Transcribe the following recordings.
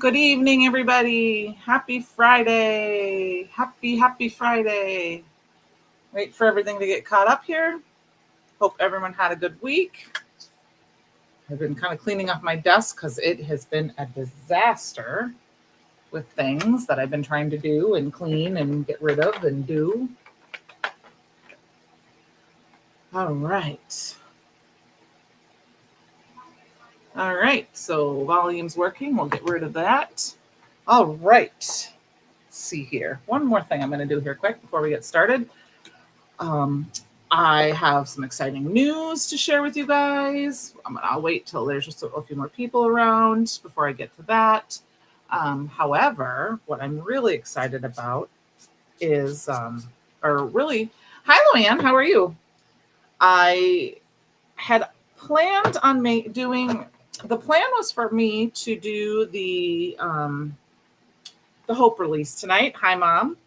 Good evening, everybody. Happy Friday. Happy Friday. Wait for everything to get caught up here. Hope everyone had a good week. I've been kind of cleaning off my desk because it has been a disaster with things that I've been trying to do and clean and get rid of and do. All right. All right. So volume's working. We'll get rid of that. All right. Let's see here. One more thing I'm going to do here quick before we get started. I have some exciting news to share with you guys. I'll wait till there's just a few more people around before I get to that. However, what I'm really excited about is, hi, Luann, how are you? I had planned on the plan was for me to do the Hope release tonight. Hi, Mom.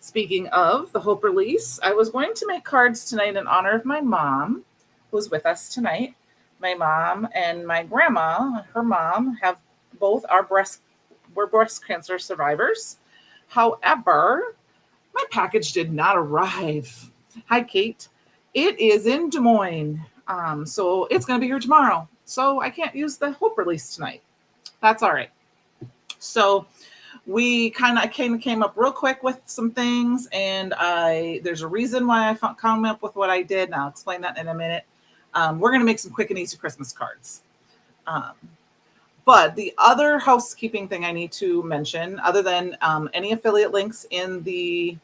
Speaking of the Hope release, I was going to make cards tonight in honor of my mom, who's with us tonight. My mom and my grandma, her mom, were breast cancer survivors. However, my package did not arrive. Hi, Kate. It is in Des Moines, so it's going to be here tomorrow. So I can't use the Hope release tonight. That's all right. So we kind of came up real quick with some things, and there's a reason why I come up with what I did, and I'll explain that in a minute. We're going to make some quick and easy Christmas cards. But the other housekeeping thing I need to mention, other than any affiliate links in the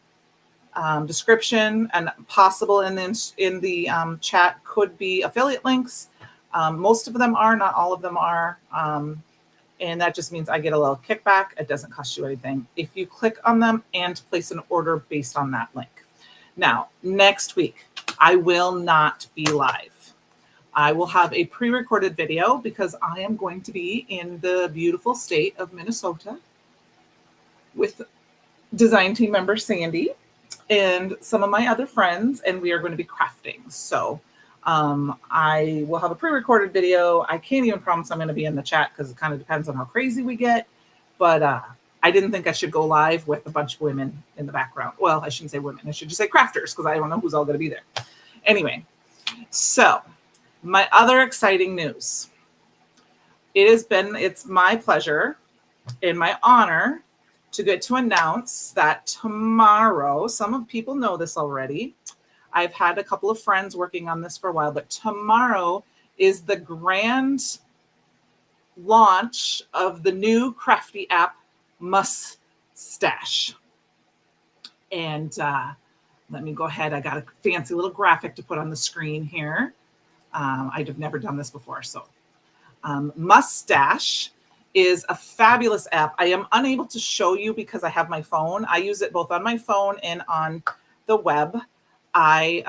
description and possible in the chat, could be affiliate links. Most of them are, not all of them are. And that just means I get a little kickback. It doesn't cost you anything if you click on them and place an order based on that link. Now, next week, I will not be live. I will have a pre-recorded video because I am going to be in the beautiful state of Minnesota with design team member Candi and some of my other friends, and we are going to be crafting. So I will have a pre-recorded video. I can't even promise I'm going to be in the chat because it kind of depends on how crazy we get. But I didn't think I should go live with a bunch of women in the background. Well, I shouldn't say women. I should just say crafters because I don't know who's all going to be there. Anyway, so my other exciting news. It's my pleasure and my honor to get to announce that tomorrow, some of people know this already, I've had a couple of friends working on this for a while, but tomorrow is the grand launch of the new crafty app, Mustache. And let me go ahead. I got a fancy little graphic to put on the screen here. I've never done this before. So Mustache is a fabulous app. I am unable to show you because I have my phone. I use it both on my phone and on the web. I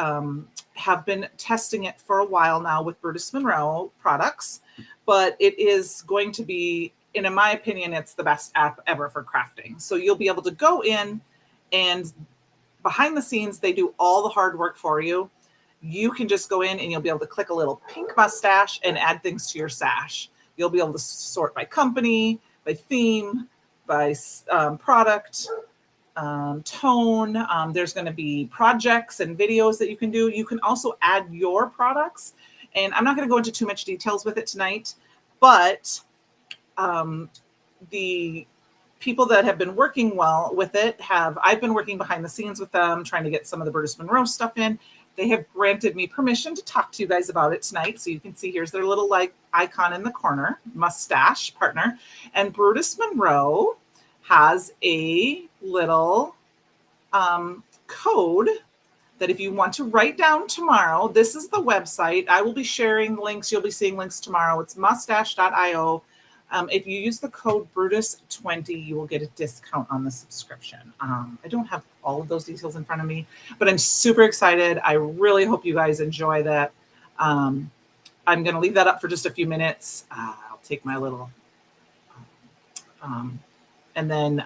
have been testing it for a while now with Brutus Monroe products, but it is going to be, and in my opinion, it's the best app ever for crafting. So you'll be able to go in and behind the scenes, they do all the hard work for you. You can just go in and you'll be able to click a little pink mustache and add things to your sash. You'll be able to sort by company, by theme, by product, tone. There's going to be projects and videos that you can do. You can also add your products. And I'm not going to go into too much details with it tonight, but the people that have been working well with it I've been working behind the scenes with them, trying to get some of the Brutus Monroe stuff in. They have granted me permission to talk to you guys about it tonight. So you can see here's their little icon in the corner, Mustache partner. And Brutus Monroe has a little code that if you want to write down tomorrow, this is the website. I will be sharing links. You'll be seeing links tomorrow. It's mustache.io. If you use the code Brutus20, you will get a discount on the subscription. I don't have all of those details in front of me, but I'm super excited. I really hope you guys enjoy that. I'm going to leave that up for just a few minutes. I'll take my little, and then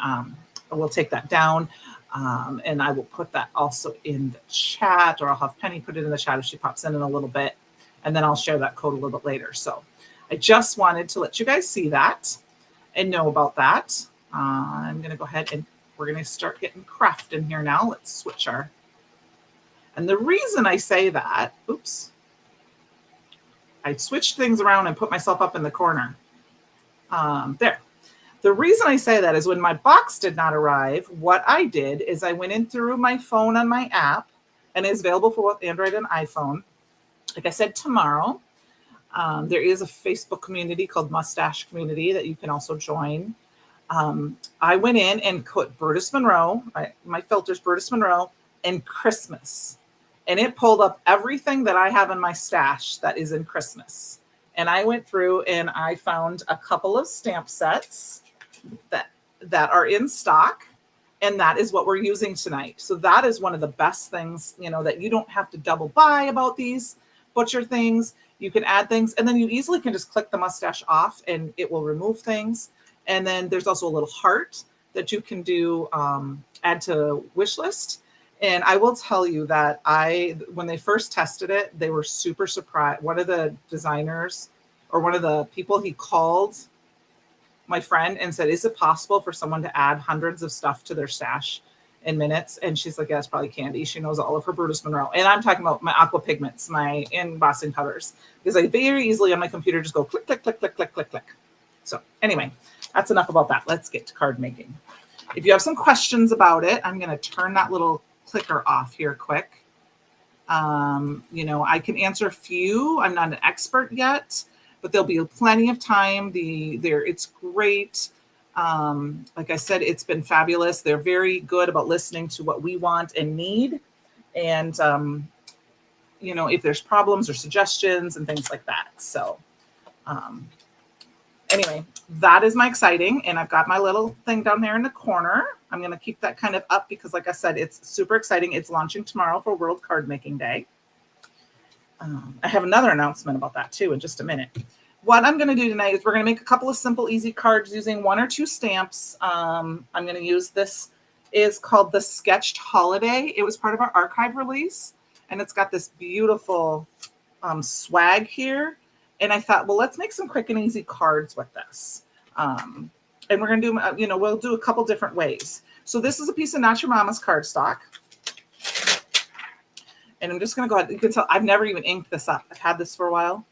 we'll take that down. And I will put that also in the chat, or I'll have Penny put it in the chat if she pops in a little bit. And then I'll share that code a little bit later. So I just wanted to let you guys see that. and know about that. I'm going to go ahead and we're going to start getting crafting here now. Let's switch our, and the reason I say that, oops, I switched things around and put myself up in the corner. There. The reason I say that is when my box did not arrive, what I did is I went in through my phone on my app, and it's available for both Android and iPhone. Like I said, tomorrow, there is a Facebook community called Mustache Community that you can also join. I went in and put Brutus Monroe, my filters, Brutus Monroe, and Christmas. And it pulled up everything that I have in my stash that is in Christmas. And I went through and I found a couple of stamp sets that are in stock, and that is what we're using tonight. So that is one of the best things, that you don't have to double buy about these butcher things. You can add things, and then you easily can just click the mustache off and it will remove things. And then there's also a little heart that you can do, add to wish list. And I will tell you that when they first tested it, they were super surprised. One of the designers, or one of the people, he called my friend and said, is it possible for someone to add hundreds of stuff to their stash in minutes? And she's like, yeah, it's probably Candi. She knows all of her Brutus Monroe. And I'm talking about my aqua pigments, my embossing powders, because I very easily on my computer just go click, click, click, click, click, click, click. So anyway, that's enough about that. Let's get to card making. If you have some questions about it, I'm going to turn that little clicker off here quick. I can answer a few. I'm not an expert yet, but there'll be plenty of time. It's great. Like I said, it's been fabulous. They're very good about listening to what we want and need. And, if there's problems or suggestions and things like that. So anyway, that is my exciting. And I've got my little thing down there in the corner. I'm going to keep that kind of up because, like I said, it's super exciting. It's launching tomorrow for World Card Making Day. I have another announcement about that too in just a minute. What I'm going to do tonight is we're going to make a couple of simple, easy cards using 1 or 2 stamps. I'm going to use this. Is called the Sketched Holiday. It was part of our archive release, and it's got this beautiful swag here. And I thought, well, let's make some quick and easy cards with this. And we're going to do, we'll do a couple different ways. So this is a piece of Not Your Mama's cardstock. And I'm just going to go ahead. You can tell I've never even inked this up. I've had this for a while.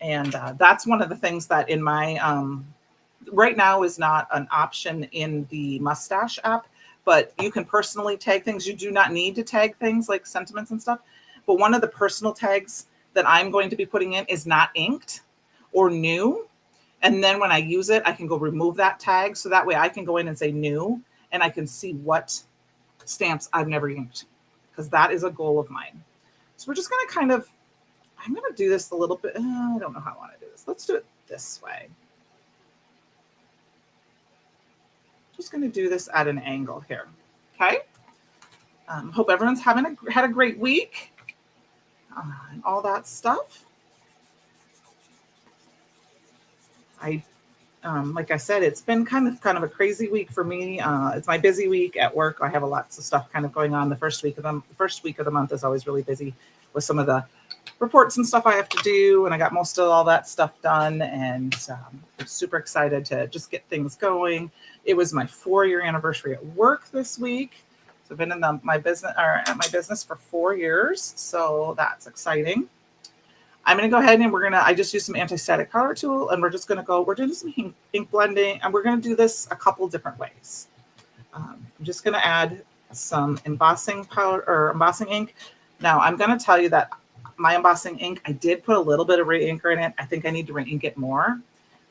And that's one of the things that in my, right now is not an option in the Mustache app, but you can personally tag things. You do not need to tag things like sentiments and stuff. But one of the personal tags that I'm going to be putting in is not inked or new. And then when I use it, I can go remove that tag. So that way I can go in and say new, and I can see what stamps I've never inked, because that is a goal of mine. So we're just going to kind of, I'm going to do this a little bit. I don't know how I want to do this. Let's do it this way. Just going to do this at an angle here. Okay. Hope everyone's had a great week and all that stuff. Like I said, it's been kind of a crazy week for me. It's my busy week at work. I have lots of stuff kind of going on. The first week of the month is always really busy with some of the reports and stuff I have to do. And I got most of all that stuff done. And I'm super excited to just get things going. It was my 4-year anniversary at work this week. So I've been in my business for 4 years. So that's exciting. I'm going to go ahead and I just used some anti-static powder tool, and we're doing some ink blending, and we're going to do this a couple different ways. I'm just going to add some embossing powder or embossing ink. Now I'm going to tell you that my embossing ink, I did put a little bit of re-inker in it. I think I need to re-ink it more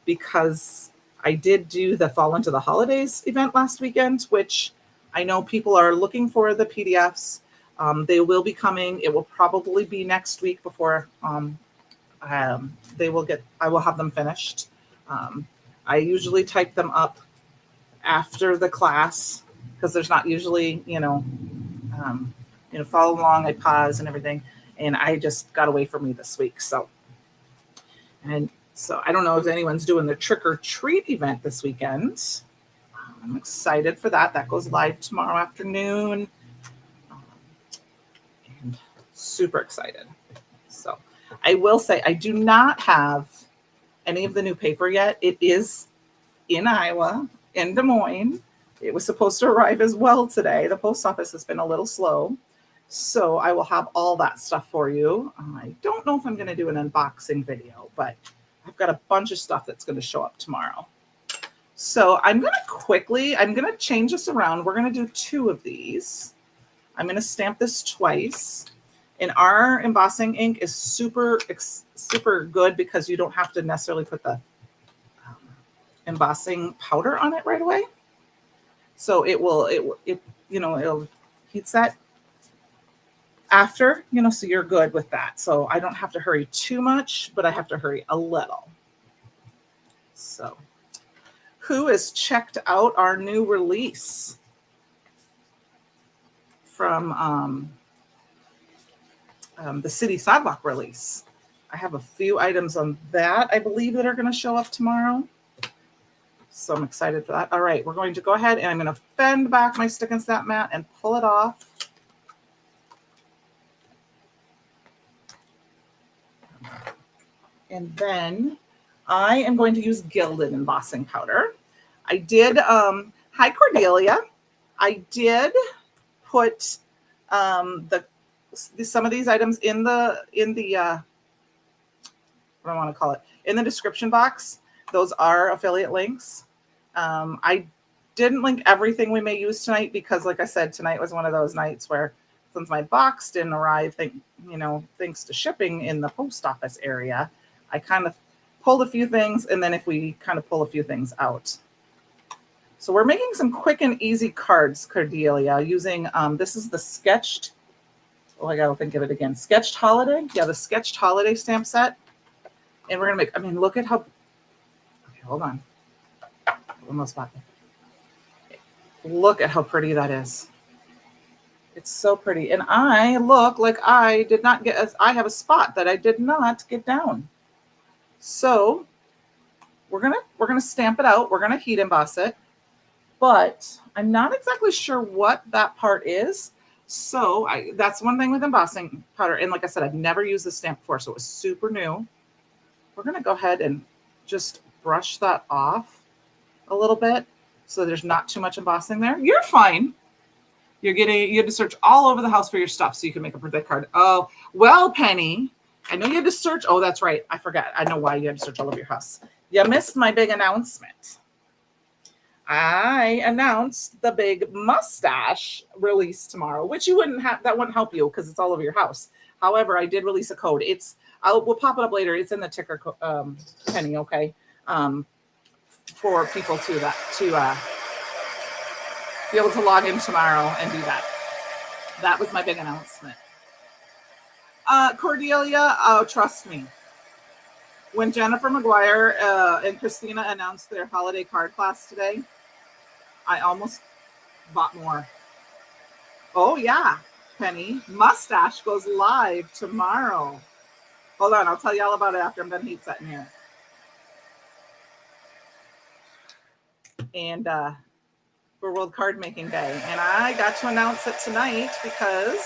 because I did do the Fall Into the Holidays event last weekend, which I know people are looking for the PDFs. They will be coming. It will probably be next week before I will have them finished. I usually type them up after the class because there's not usually, follow along. I pause and everything, and I just got away from me this week. So I don't know if anyone's doing the trick or treat event this weekend. I'm excited for that. That goes live tomorrow afternoon. And super excited. So I will say I do not have any of the new paper yet. It is in Iowa, in Des Moines. It was supposed to arrive as well today. The post office has been a little slow. So I will have all that stuff for you. I don't know if I'm going to do an unboxing video, but I've got a bunch of stuff that's going to show up tomorrow. So I'm going to change this around. We're going to do 2 of these. I'm going to stamp this twice. And our embossing ink is super good because you don't have to necessarily put the embossing powder on it right away. So it'll heat set after, so you're good with that. So I don't have to hurry too much, but I have to hurry a little. So who has checked out our new release from the City Sidewalk release? I have a few items on that, I believe, that are going to show up tomorrow. So I'm excited for that. All right, we're going to go ahead and I'm going to bend back my stick and snap mat and pull it off. And then I am going to use gilded embossing powder. I did, hi Cordelia. I did put some of these items in the what do I want to call it, in the description box. Those are affiliate links. I didn't link everything we may use tonight because, like I said, tonight was one of those nights where, since my box didn't arrive, thanks to shipping in the post office area, I kind of pulled a few things, and then if we kind of pull a few things out. So we're making some quick and easy cards, Cordelia, using, this is the Sketched, oh, I got to think of it again, Sketched Holiday. Yeah, the Sketched Holiday stamp set. And we're going to make, look at how, okay, hold on. Almost back. Look at how pretty that is. It's so pretty. And I look like I did not get, I have a spot that I did not get down. So we're gonna stamp it out. We're gonna heat emboss it, but I'm not exactly sure what that part is. So that's one thing with embossing powder. And like I said, I've never used this stamp before, so it was super new. We're gonna go ahead and just brush that off a little bit so there's not too much embossing there. You're fine. You had to search all over the house for your stuff so you can make a birthday card. Oh, well, Penny, I know you had to search. Oh, that's right. I forgot. I know why you had to search all over your house. You missed my big announcement. I announced the big mustache release tomorrow, which you wouldn't have. That wouldn't help you because it's all over your house. However, I did release a code. We'll pop it up later. It's in the ticker, Penny. Okay. For people to be able to log in tomorrow and do that. That was my big announcement. Cordelia, oh, trust me. When Jennifer McGuire and Christina announced their holiday card class today, I almost bought more. Oh, yeah, Penny. Mustache goes live tomorrow. Hold on, I'll tell you all about it after I'm done heat setting here. And for World Card Making Day. And I got to announce it tonight because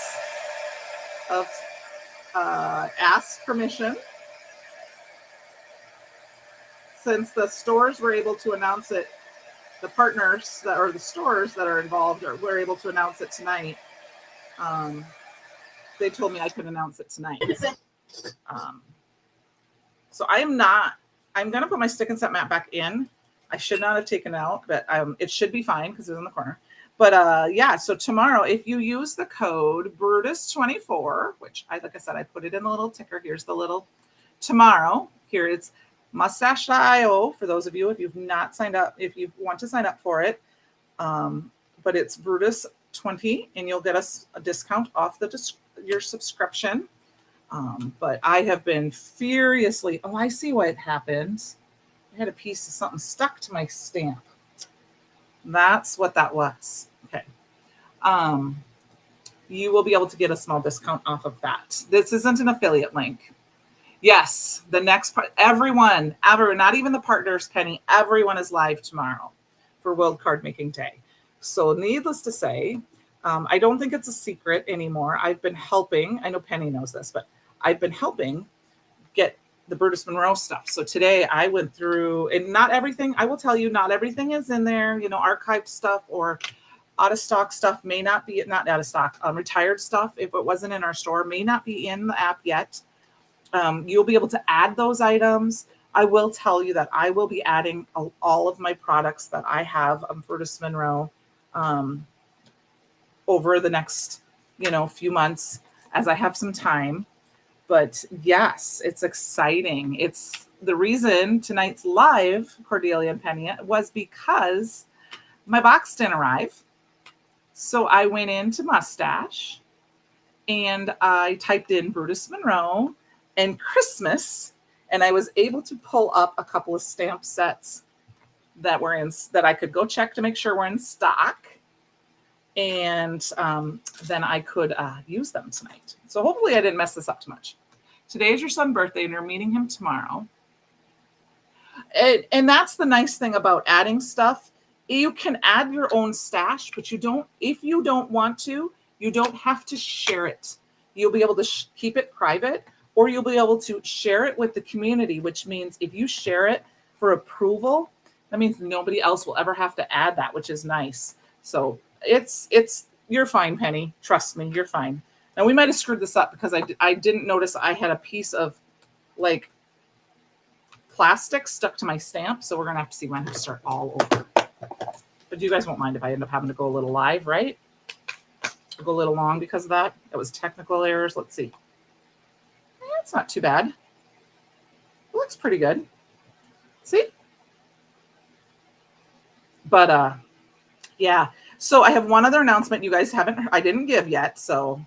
of asked permission. Since the stores were able to announce it, the partners or the stores that are involved were able to announce it tonight. They told me I could announce it tonight. So I'm going to put my stick and set mat back in. I should not have taken it out, but it should be fine because it's in the corner. But yeah, so tomorrow, if you use the code Brutus24, which like I said, I put it in the little ticker. Here's the little tomorrow. Here it's mustache.io for those of you if you've not signed up, if you want to sign up for it. But it's Brutus20 and you'll get us a discount off your subscription. But I have been furiously, I see what happens. I had a piece of something stuck to my stamp. That's what that was. Okay. You will be able to get a small discount off of that. This isn't an affiliate link. Yes, the next part, everyone, not even the partners, Penny, everyone is live tomorrow for World Card Making Day. So needless to say, I don't think it's a secret anymore. I've been helping, I know Penny knows this, but I've been helping get the Brutus Monroe stuff. So today I went through, and not everything, I will tell you, not everything is in there, archived stuff or out of stock stuff may not be, not out of stock, retired stuff. If it wasn't in our store, may not be in the app yet. You'll be able to add those items. I will tell you that I will be adding all of my products that I have on Brutus Monroe over the next, few months as I have some time. But yes, it's exciting. It's the reason tonight's live, Cordelia and Penny, was because my box didn't arrive. So I went into Mustache and I typed in Brutus Monroe and Christmas, and I was able to pull up a couple of stamp sets that I could go check to make sure we're in stock. And then I could use them tonight. So hopefully I didn't mess this up too much. Today is your son's birthday, and you're meeting him tomorrow. And that's the nice thing about adding stuff. You can add your own stash, but if you don't want to, you don't have to share it. You'll be able to keep it private, or you'll be able to share it with the community, which means if you share it for approval, that means nobody else will ever have to add that, which is nice. So you're fine, Penny. Trust me, you're fine. Now we might have screwed this up because I didn't notice I had a piece of like plastic stuck to my stamp. So we're going to have to see when to start all over. But you guys won't mind if I end up having to go a little live, right? I'll go a little long because of that. That was technical errors. Let's see. It's not too bad. It looks pretty good. See? But yeah. So I have one other announcement you guys I didn't give yet, so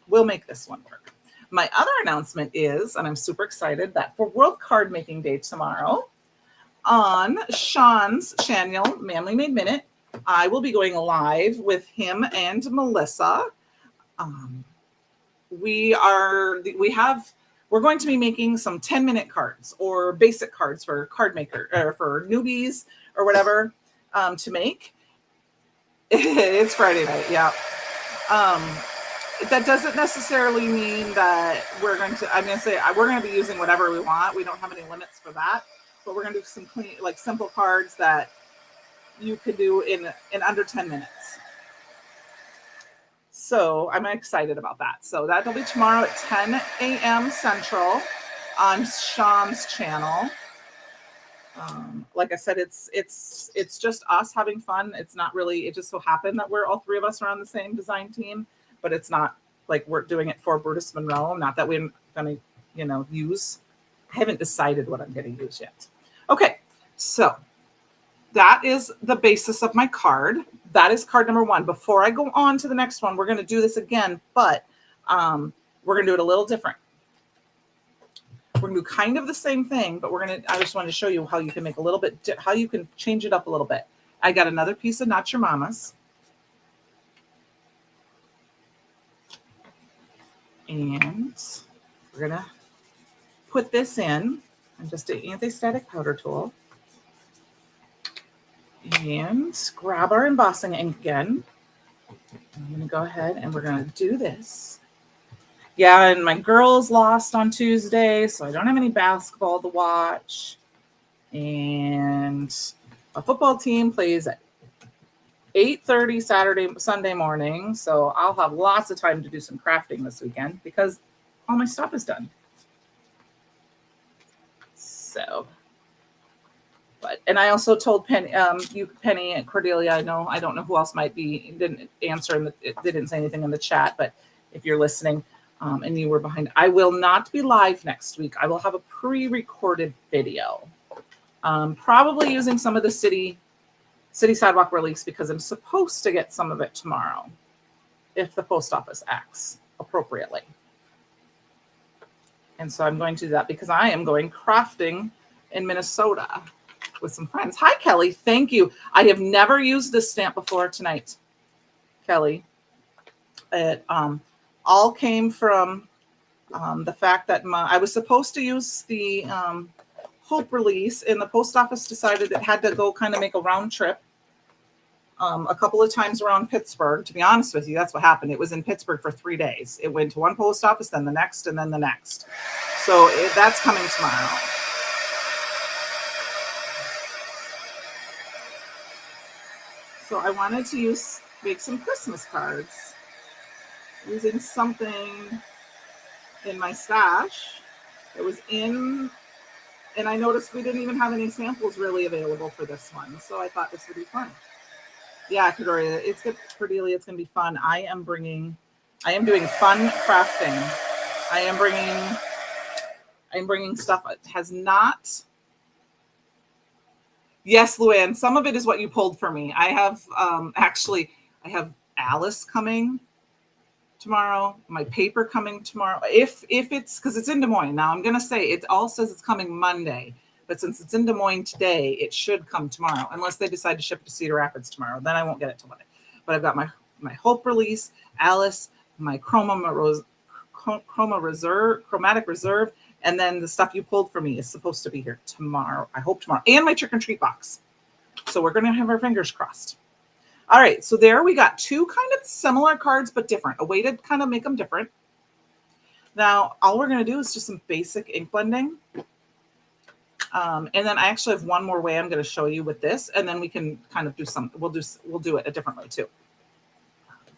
we'll make this one work. My other announcement is, and I'm super excited, that for World Card Making Day tomorrow, on Sean's channel, Manly Made Minute, I will be going live with him and Melissa. We're going to be making some 10-minute cards or basic cards for card maker or for newbies or whatever. To make. It's Friday night, yeah. That doesn't necessarily mean that we're going to be using whatever we want. We don't have any limits for that, but we're going to do some clean, like simple cards that you could do in under 10 minutes. So I'm excited about that. So that'll be tomorrow at 10 a.m. Central on Sean's channel. Like I said, it's just us having fun. It's not really, it just so happened that all three of us are on the same design team, but it's not like we're doing it for Brutus Monroe. Not that we're going to, use, I haven't decided what I'm going to use yet. Okay. So that is the basis of my card. That is card number one. Before I go on to the next one, we're going to do this again, but, we're going to do it a little different. We're going to do kind of the same thing, but I just wanted to show you how you can make a little bit, how you can change it up a little bit. I got another piece of Not Your Mama's. And we're going to put this in. I'm just an anti-static powder tool. And grab our embossing ink again. I'm going to go ahead and we're going to do this. Yeah, and my girls lost on Tuesday, so I don't have any basketball to watch. And a football team plays at 8:30 Sunday morning, so I'll have lots of time to do some crafting this weekend because all my stuff is done. So, and I also told Penny and Cordelia, I don't know who else might be, didn't answer, they didn't say anything in the chat, but if you're listening, and you were behind, I will not be live next week. I will have a pre-recorded video, probably using some of the city sidewalk release because I'm supposed to get some of it tomorrow if the post office acts appropriately. And so I'm going to do that because I am going crafting in Minnesota with some friends. Hi, Kelly. Thank you. I have never used this stamp before tonight, Kelly. It all came from the fact that I was supposed to use the Hope release, and the post office decided it had to go kind of make a round trip a couple of times around Pittsburgh. To be honest with you, that's what happened. It was in Pittsburgh for 3 days. It went to one post office, then the next, and then the next. So that's coming tomorrow. So I wanted to make some Christmas cards using something in my stash that was in, and I noticed we didn't even have any samples really available for this one. So I thought this would be fun. Yeah, Cordelia, it's good. Cordelia, it's going to be fun. I am doing fun crafting. I am bringing stuff that has not. Yes, Luann, some of it is what you pulled for me. I have I have Alice coming tomorrow, my paper coming tomorrow. If it's, because it's in Des Moines. Now I'm going to say it all says it's coming Monday, but since it's in Des Moines today, it should come tomorrow, unless they decide to ship it to Cedar Rapids tomorrow. Then I won't get it till Monday. But I've got my Hope release, Alice, my Chromatic Reserve, and then the stuff you pulled for me is supposed to be here tomorrow. I hope tomorrow. And my trick and treat box. So we're going to have our fingers crossed. All right. So there we got 2 kind of similar cards, but different. A way to kind of make them different. Now, all we're going to do is just some basic ink blending. And then I actually have one more way I'm going to show you with this. And then we can kind of do something. We'll do it a different way too.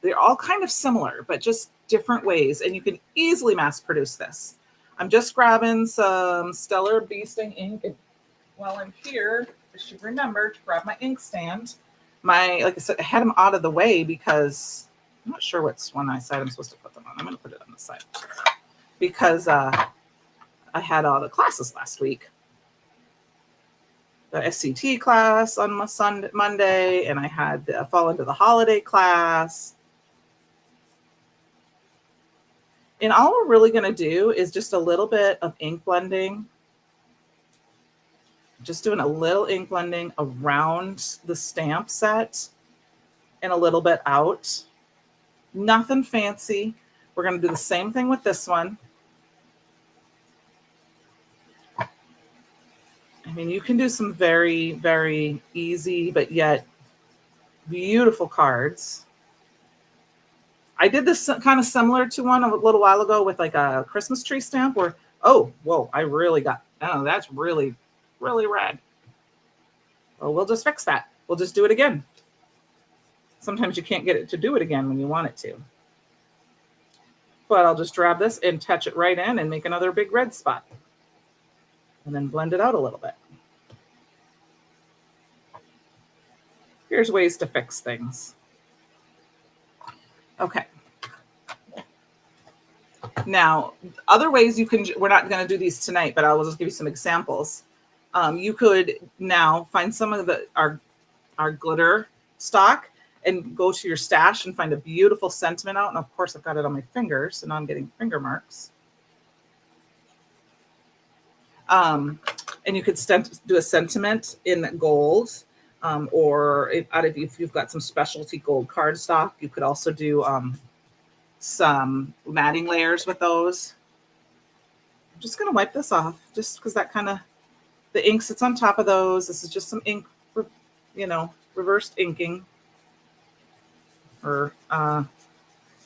They're all kind of similar, but just different ways. And you can easily mass produce this. I'm just grabbing some Stellar Bee Sting ink. And while I'm here, I should remember to grab my ink stand. Like I said, I had them out of the way because I'm not sure which one side I'm supposed to put them on. I'm going to put it on the side because I had all the classes last week. The SCT class on Monday, and I had the fall into the holiday class. And all we're really going to do is just a little bit of ink blending. Just doing a little ink blending around the stamp set and a little bit out. Nothing fancy. We're going to do the same thing with this one. I mean, you can do some very, very easy, but yet beautiful cards. I did this kind of similar to one a little while ago with like a Christmas tree stamp where, oh, whoa, that's really, really red. Well, we'll just fix that. We'll just do it again. Sometimes you can't get it to do it again when you want it to. But I'll just grab this and touch it right in and make another big red spot. And then blend it out a little bit. Here's ways to fix things. Okay. Now, other ways you can, we're not going to do these tonight, but I will just give you some examples. You could now find some of our glitter stock and go to your stash and find a beautiful sentiment out. And of course, I've got it on my fingers, so now I'm getting finger marks. And you could do a sentiment in gold, or if you've got some specialty gold cardstock, you could also do some matting layers with those. I'm just going to wipe this off just because that kind of, the ink sits on top of those. This is just some ink, reversed inking. Or,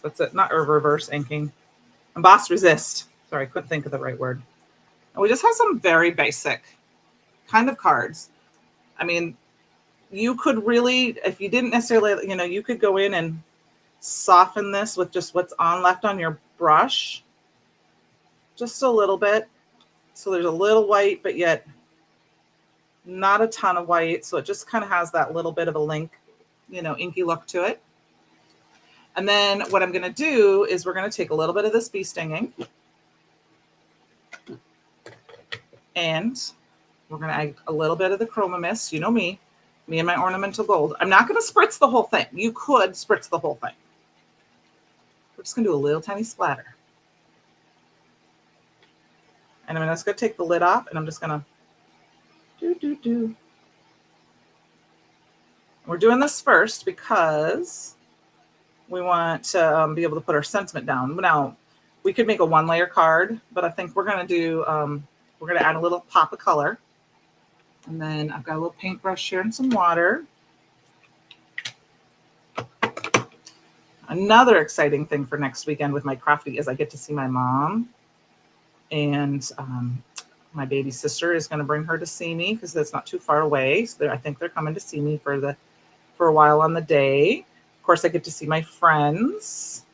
what's it? Not reverse inking. Emboss resist. Sorry, I couldn't think of the right word. And we just have some very basic kind of cards. I mean, you could really, if you didn't necessarily, you could go in and soften this with just what's left on your brush. Just a little bit. So there's a little white, but yet not a ton of white. So it just kind of has that little bit of a inky look to it. And then what I'm going to do is we're going to take a little bit of this bee sting ink. And we're going to add a little bit of the Chroma Mist. You know me and my ornamental gold. I'm not going to spritz the whole thing. You could spritz the whole thing. We're just going to do a little tiny splatter. And I'm just going to take the lid off, and I'm just going to do. We're doing this first because we want to be able to put our sentiment down. Now, we could make a 1-layer card, but I think we're going to do, we're going to add a little pop of color. And then I've got a little paintbrush here and some water. Another exciting thing for next weekend with my crafty is I get to see my mom, and my baby sister is going to bring her to see me because that's not too far away. So I think they're coming to see me for a while on the day. Of course, I get to see my friends.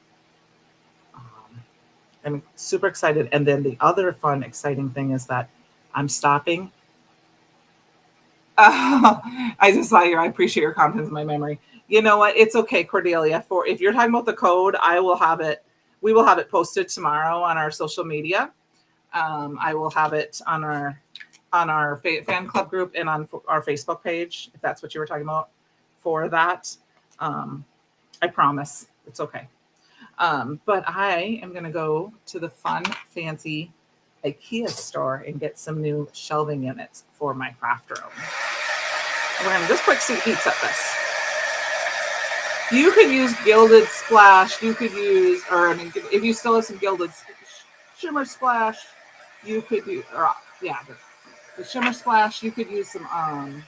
I'm super excited. And then the other fun, exciting thing is that I'm stopping. I just saw I appreciate your confidence in my memory. You know what? It's okay, Cordelia. If you're talking about the code, we will have it posted tomorrow on our social media. I will have it on our fan club group and on our Facebook page, if that's what you were talking about for that. I promise it's okay. But I am going to go to the fun, fancy IKEA store and get some new shelving units for my craft room. We're going to just quick heat set this. You could use Gilded Splash. You could use, if you still have some Gilded Shimmer Splash, you could use, the Shimmer Splash. You could use some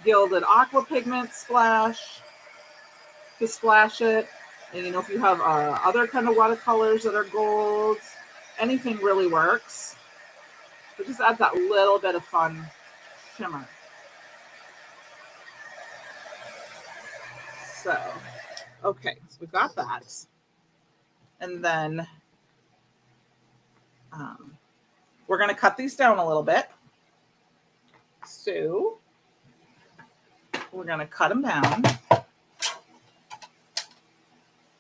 Gilded Aqua Pigment Splash to splash it. And if you have other kind of watercolors that are golds, anything really works. It just adds that little bit of fun shimmer. So, okay, so we've got that. And then we're going to cut these down a little bit. So, we're going to cut them down.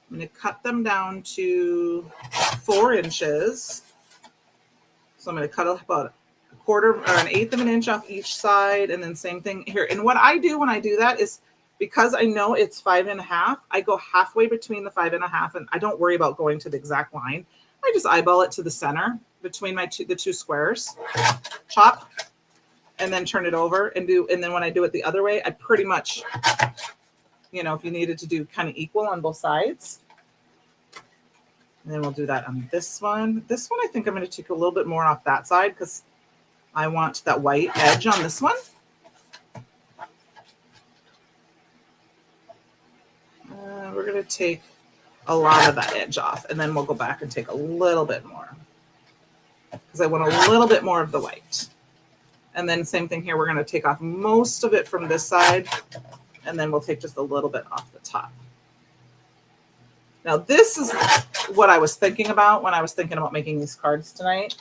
I'm going to cut them down to 4 inches. So I'm going to cut about a quarter or an eighth of an inch off each side, and then same thing here. And what I do when I do that is, because I know it's 5.5, I go halfway between the 5.5, and I don't worry about going to the exact line. I just eyeball it to the center between the two squares, chop, and then turn it over and then when I do it the other way, I pretty much, if you needed to do kind of equal on both sides. And then we'll do that on this one. This one, I think I'm going to take a little bit more off that side because I want that white edge on this one. We're going to take a lot of that edge off, and then we'll go back and take a little bit more because I want a little bit more of the white. And then same thing here. We're going to take off most of it from this side, and then we'll take just a little bit off the top. Now, this is what I was thinking about when I was thinking about making these cards tonight.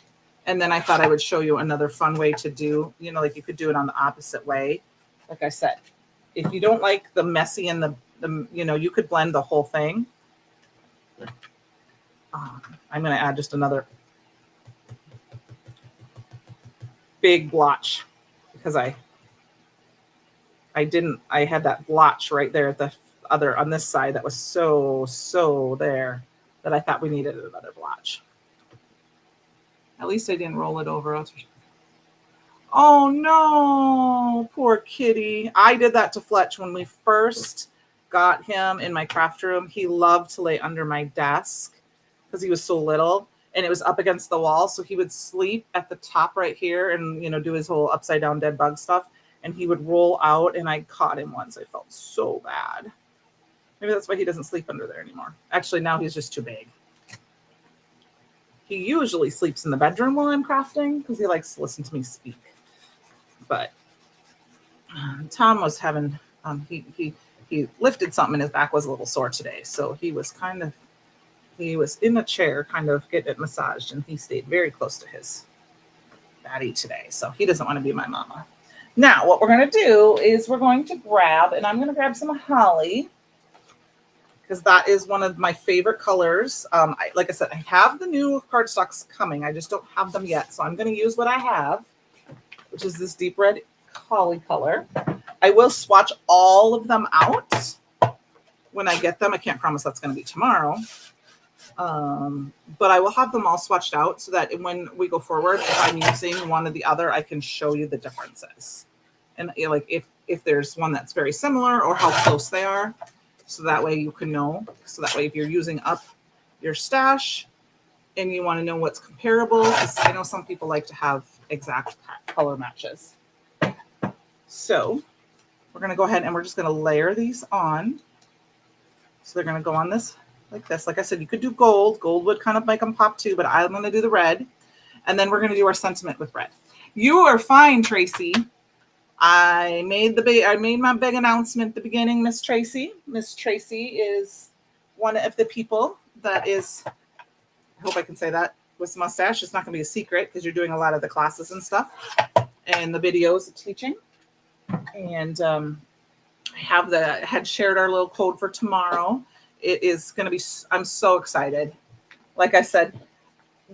And then I thought I would show you another fun way to do, like you could do it on the opposite way. Like I said, if you don't like the messy and the you could blend the whole thing. I'm going to add just another big blotch because I had that blotch right there at the other on this side that was so there that I thought we needed another blotch. At least I didn't roll it over. Oh no, poor kitty. I did that to Fletch when we first got him in my craft room. He loved to lay under my desk because he was so little and it was up against the wall. So he would sleep at the top right here and, do his whole upside down dead bug stuff. And he would roll out, and I caught him once. I felt so bad. Maybe that's why he doesn't sleep under there anymore. Actually, now he's just too big. He usually sleeps in the bedroom while I'm crafting because he likes to listen to me speak. But Tom was having, he lifted something and his back was a little sore today. So he was in a chair kind of getting it massaged, and he stayed very close to his daddy today. So he doesn't want to be my mama. Now, what we're going to do is I'm going to grab some holly because that is one of my favorite colors. Like I said, I have the new cardstocks coming. I just don't have them yet. So I'm going to use what I have, which is this deep red holly color. I will swatch all of them out when I get them. I can't promise that's going to be tomorrow. But I will have them all swatched out so that when we go forward, if I'm using one or the other, I can show you the differences. And like if there's one that's very similar or how close they are. So that way you can know. So that way if you're using up your stash and you want to know what's comparable, because I know some people like to have exact color matches. So we're going to go ahead and we're just going to layer these on. So they're going to go on this like this. Like I said, you could do gold. Gold would kind of make them pop too, but I'm going to do the red. And then we're going to do our sentiment with red. You are fine, Tracy. I made my big announcement at the beginning, Miss Tracy. Miss Tracy is one of the people that is, I hope I can say that, with mustache. It's not going to be a secret because you're doing a lot of the classes and stuff and the videos of teaching. And I had shared our little code for tomorrow. It is going to be, I'm so excited. Like I said,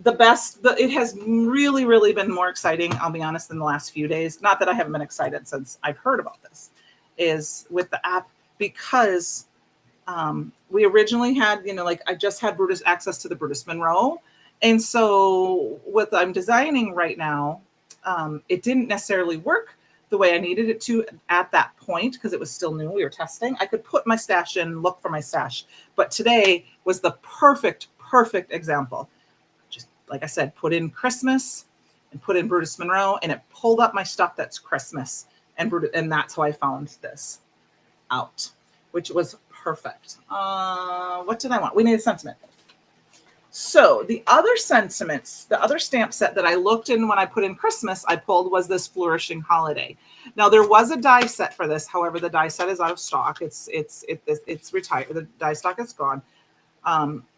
it has really, really been more exciting, I'll be honest, in the last few days. Not that I haven't been excited since I've heard about this, is with the app, because we originally had, I just had access to the Brutus Monroe. And so what I'm designing right now, it didn't necessarily work the way I needed it to at that point because it was still new. We were testing. I could put my stash in, look for my stash. But today was the perfect example. Just like I said, put in Christmas and put in Brutus Monroe, and it pulled up my stuff that's Christmas. And that's how I found this out, which was perfect. What did I want? We need a sentiment. So the other sentiments, the other stamp set that I looked in when I put in Christmas, I pulled was this Flourishing Holiday. Now there was a die set for this. However, the die set is out of stock. It's retired. The die stock is gone.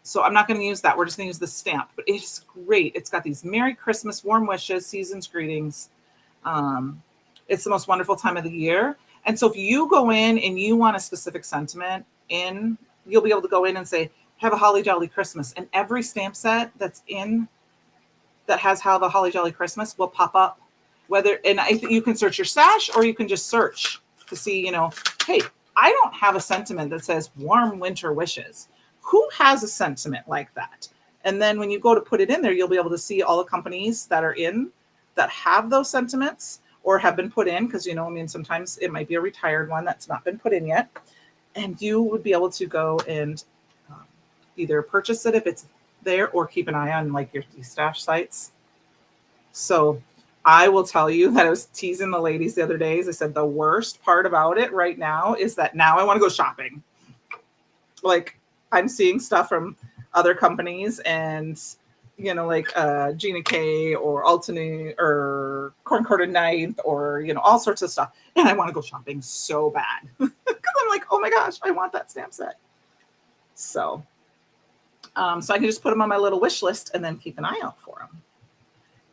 So I'm not going to use that. We're just going to use the stamp, but it's great. It's got these Merry Christmas, warm wishes, season's greetings. It's the most wonderful time of the year. And so if you go in and you want a specific sentiment you'll be able to go in and say, have a holly jolly Christmas. And every stamp set that's in that has have a holly jolly Christmas will pop up. And I think you can search your stash, or you can just search to see, hey, I don't have a sentiment that says warm winter wishes. Who has a sentiment like that? And then when you go to put it in there, you'll be able to see all the companies that are in that have those sentiments or have been put in, because sometimes it might be a retired one that's not been put in yet. And you would be able to go and either purchase it if it's there, or keep an eye on your stash sites. So I will tell you that I was teasing the ladies the other days. I said the worst part about it right now is that now I want to go shopping. I'm seeing stuff from other companies and, Gina K or Altany or Corn Coated Ninth or, all sorts of stuff. And I want to go shopping so bad because I'm like, oh my gosh, I want that stamp set. So I can just put them on my little wish list and then keep an eye out for them.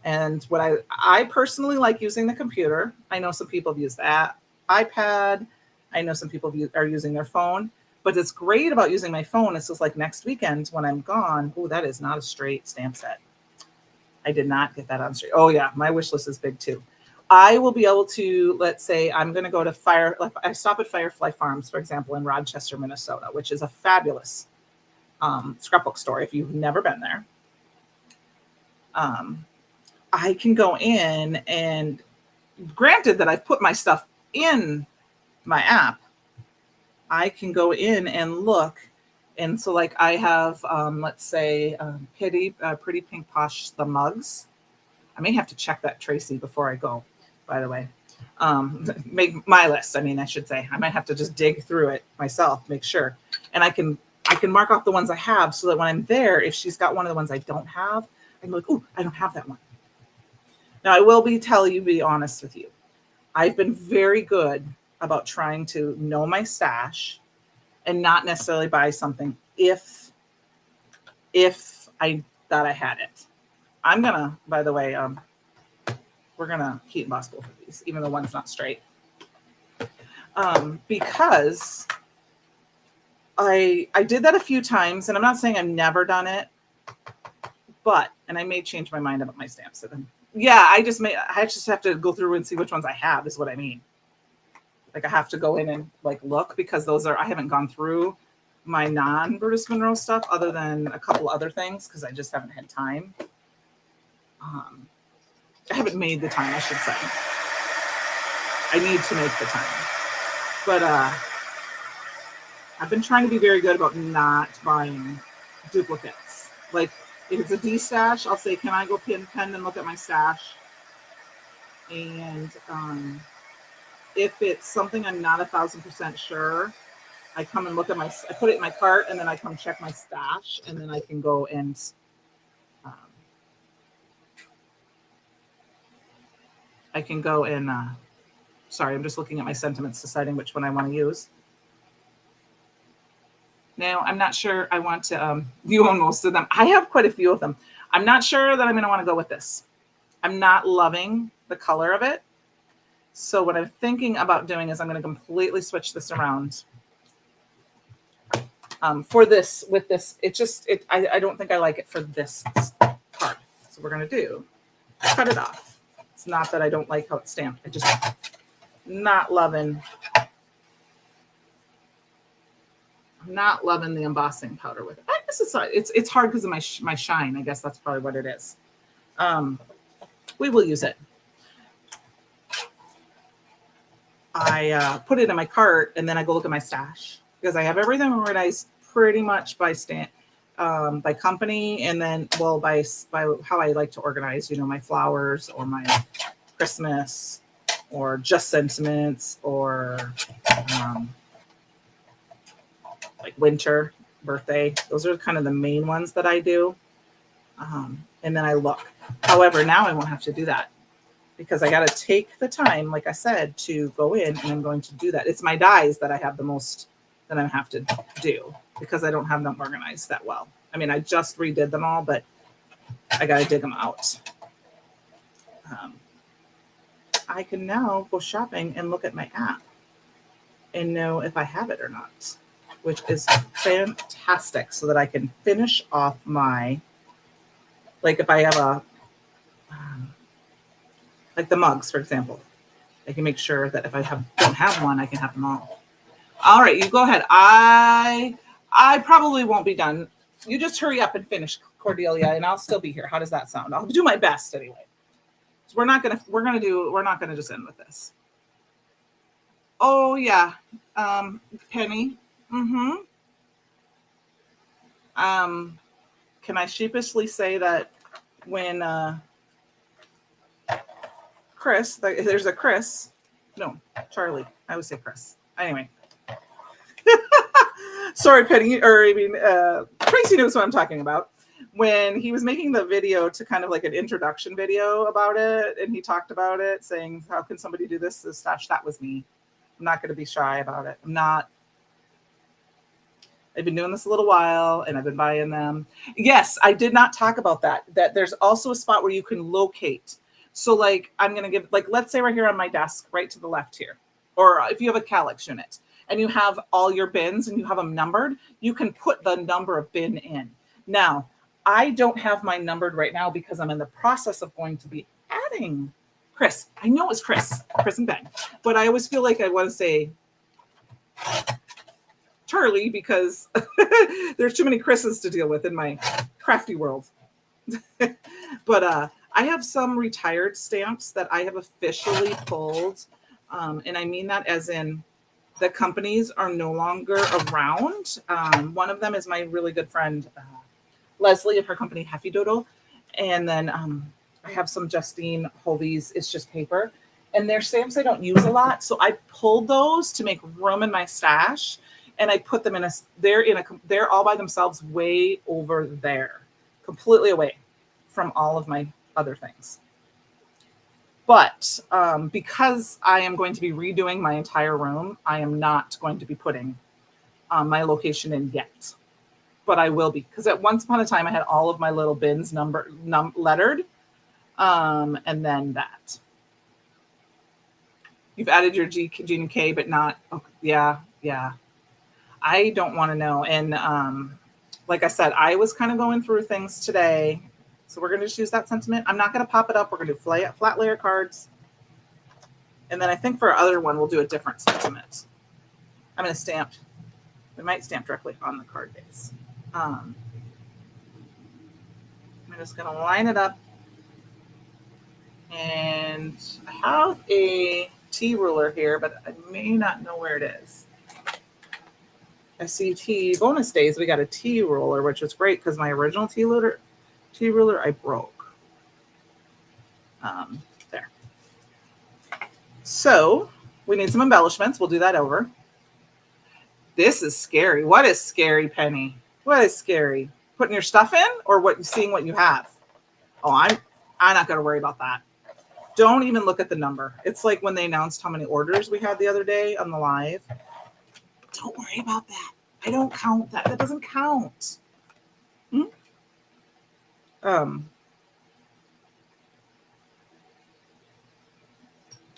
And what I personally like using the computer. I know some people have used the iPad. I know some people are using their phone. But it's great about using my phone. It's just like next weekend when I'm gone. Oh, that is not a straight stamp set. I did not get that on straight. Oh yeah, my wish list is big too. I will be able to, let's say I'm going to go to I stop at Firefly Farms, for example, in Rochester, Minnesota, which is a fabulous scrapbook store if you've never been there. I can go in, and granted that I've put my stuff in my app, I can go in and look. And so I have, let's say, Pretty Pink Posh, the mugs. I may have to check that, Tracy, before I go, by the way. Make my list. I should say. I might have to just dig through it myself, make sure. And I can mark off the ones I have so that when I'm there, if she's got one of the ones I don't have, I can be like, oh, I don't have that one. Now, I will be honest with you. I've been very good about trying to know my stash and not necessarily buy something if I thought I had it. I'm gonna, by the way, we're gonna heat and boss both of these, even though one's not straight, because I did that a few times, and I'm not saying I've never done it, and I may change my mind about my stamps. Yeah, I just have to go through and see which ones I have, is what I mean. I have to go in and look, because I haven't gone through my non-Brutus Monroe stuff other than a couple other things, because I just haven't had time. I haven't made the time, I should say. I need to make the time. But I've been trying to be very good about not buying duplicates. If it's a D stash, I'll say, can I go pen and look at my stash? And if it's something I'm not 1,000% sure, I come and look at I put it in my cart, and then I come check my stash, and then I can go and um, sorry, I'm just looking at my sentiments, deciding which one I want to use. No, I'm not sure I want to, you own most of them. I have quite a few of them. I'm not sure that I'm going to want to go with this. I'm not loving the color of it. So what I'm thinking about doing is I'm going to completely switch this around. For this, with this, I don't think I like it for this part. So we're going to cut it off. It's not that I don't like how it's stamped. I just not loving the embossing powder with it. I guess it's hard because of my shine. I guess that's probably what it is. We will use it. I put it in my cart, and then I go look at my stash because I have everything organized pretty much by company, and then by how I like to organize. My flowers or my Christmas or just sentiments or like winter, birthday. Those are kind of the main ones that I do. And then I look. However, now I won't have to do that because I got to take the time, like I said, to go in, and I'm going to do that. It's my dies that I have the most that I have to do because I don't have them organized that well. I mean, I just redid them all, but I got to dig them out. I can now go shopping and look at my app and know if I have it or not, which is fantastic, so that I can finish off like if I have like the mugs, for example, I can make sure that if I don't have one, I can have them all. All right, you go ahead. I probably won't be done. You just hurry up and finish, Cordelia, and I'll still be here. How does that sound? I'll do my best anyway. So we're not gonna just end with this. Oh yeah, Penny. Mm-hmm. Can I sheepishly say that when Chris, there's a Chris, no, Charlie. I would say Chris. Anyway. Sorry, Penny, Tracy knows what I'm talking about. When he was making the video to kind of like an introduction video about it, and he talked about it, saying, how can somebody do this stash? That was me. I'm not going to be shy about it. I've been doing this a little while, and I've been buying them. Yes, I did not talk about that there's also a spot where you can locate. So like, I'm going to give, like, let's say right here on my desk, right to the left here, or if you have a Calyx unit and you have all your bins and you have them numbered, you can put the number of bin in. Now, I don't have mine numbered right now because I'm in the process of going to be adding Chris. I know it's Chris and Ben, but I always feel like I want to say Charlie because there's too many Chris's to deal with in my crafty world. But I have some retired stamps that I have officially pulled. And I mean that as in the companies are no longer around. One of them is my really good friend, Leslie, of her company, Heffy Doodle. And then I have some Justine Hovey's, it's just paper. And they're stamps I don't use a lot. So I pulled those to make room in my stash. And I put them they're all by themselves way over there, completely away from all of my other things. But because I am going to be redoing my entire room, I am not going to be putting my location in yet. But I will be, because at once upon a time I had all of my little bins lettered, and then that. You've added your G and K, but not. Oh, yeah. I don't want to know. And like I said, I was kind of going through things today. So we're going to just use that sentiment. I'm not going to pop it up. We're going to do flat layer cards. And then I think for our other one, we'll do a different sentiment. I'm going to stamp. We might stamp directly on the card base. I'm just going to line it up. And I have a T ruler here, but I may not know where it is. I see T bonus days. We got a T ruler, which was great because my original T ruler I broke. There. So we need some embellishments. We'll do that over. This is scary. What is scary, Penny? What is scary? Putting your stuff in or seeing what you have? Oh, I'm not going to worry about that. Don't even look at the number. It's like when they announced how many orders we had the other day on the live. Don't worry about that. I don't count that. That doesn't count.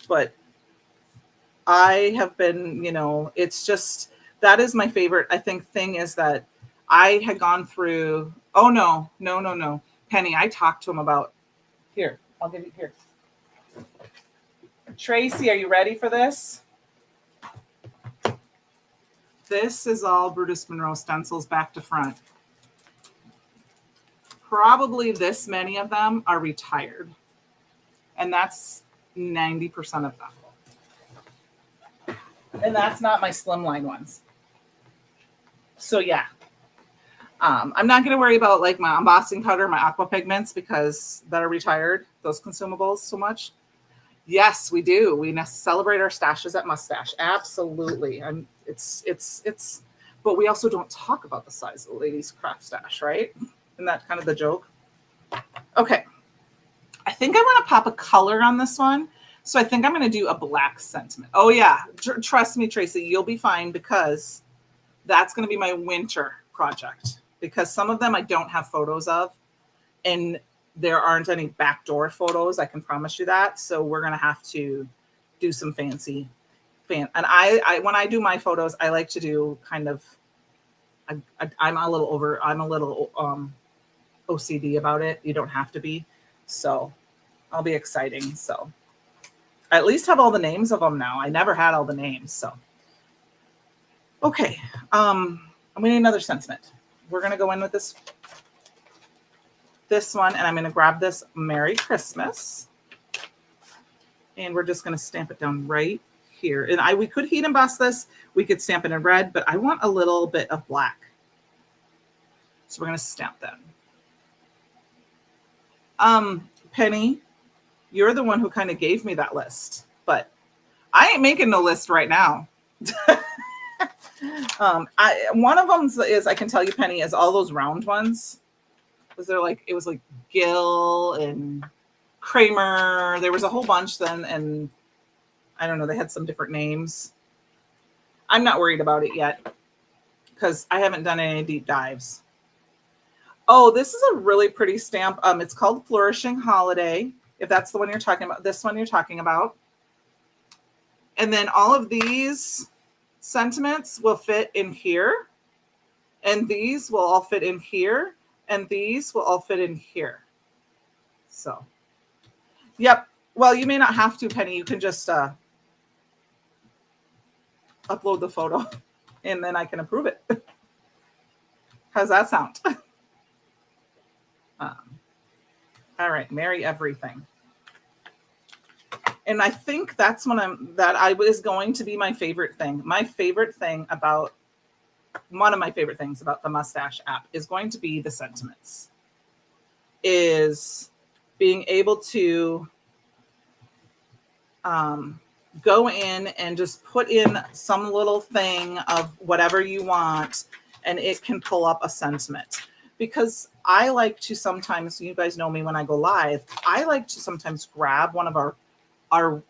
But I have been, it's just, that is my favorite, I think, thing is that I had gone through, oh, no. Penny, I talked to him about, here, I'll give you, here. Tracy, are you ready for this? This is all Brutus Monroe stencils back to front. Probably this many of them are retired. And that's 90% of them. And that's not my slimline ones. So yeah. I'm not going to worry about like my embossing powder, my aqua pigments, because that are retired, those consumables so much. Yes, we do. We celebrate our stashes at Mustache. Absolutely. But we also don't talk about the size of the ladies' craft stash, right? Isn't that kind of the joke? Okay. I think I want to pop a color on this one. So I think I'm going to do a black sentiment. Oh yeah. Trust me, Tracy, you'll be fine because that's going to be my winter project because some of them I don't have photos of and there aren't any backdoor photos. I can promise you that. So we're going to have to do some fancy. And I when I do my photos, I like to do kind of, I'm a little OCD about it. You don't have to be. So I'll be exciting. So I at least have all the names of them now. I never had all the names. So, okay. I'm going to need another sentiment. We're going to go in with this one, and I'm going to grab this Merry Christmas. And we're just going to stamp it down right here. And we could heat emboss this. We could stamp it in red, but I want a little bit of black. So we're going to stamp that. Penny, you're the one who kind of gave me that list, but I ain't making no list right now. One of them is, I can tell you, Penny, is all those round ones. It was like Gill and Kramer. There was a whole bunch then, and I don't know, they had some different names. I'm not worried about it yet because I haven't done any deep dives. Oh, this is a really pretty stamp. It's called Flourishing Holiday, if that's the one you're talking about. This one you're talking about. And then all of these sentiments will fit in here. And these will all fit in here. And these will all fit in here. So, yep. Well, you may not have to, Penny. You can just upload the photo and then I can approve it. How's that sound? All right, Merry Everything. And I think that's that is going to be my favorite thing. My favorite thing about, one of my favorite things about the Mustache app is going to be the sentiments. Is being able to go in and just put in some little thing of whatever you want and it can pull up a sentiment. Because I like to sometimes, you guys know me when I go live, I like to sometimes grab one of our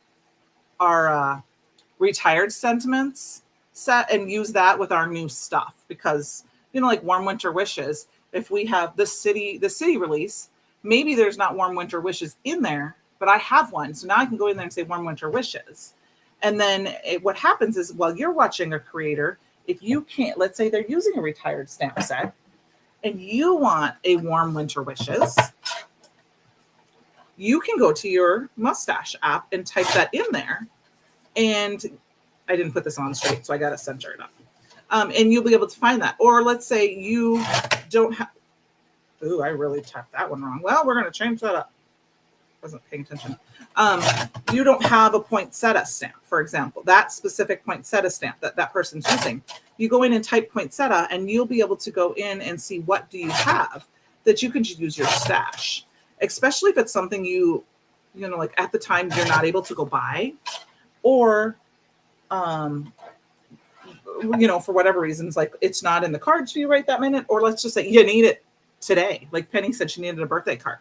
retired sentiments set and use that with our new stuff. Because, like Warm Winter Wishes, if we have the city release, maybe there's not Warm Winter Wishes in there, but I have one. So now I can go in there and say Warm Winter Wishes. And then what happens is, while you're watching a creator, if you can't, let's say they're using a retired stamp set, and you want a Warm Winter Wishes, you can go to your Mustache app and type that in there. And I didn't put this on straight, so I got to center it up. And you'll be able to find that. Or let's say you don't have, ooh, I really tapped that one wrong. Well, we're going to change that up. Wasn't paying attention. You don't have a poinsettia stamp, for example, that specific poinsettia stamp that person's using. You go in and type poinsettia and you'll be able to go in and see what do you have that you can use your stash, especially if it's something like at the time you're not able to go buy, or for whatever reasons, like it's not in the cards for you right that minute, or let's just say you need it today. Like Penny said, she needed a birthday card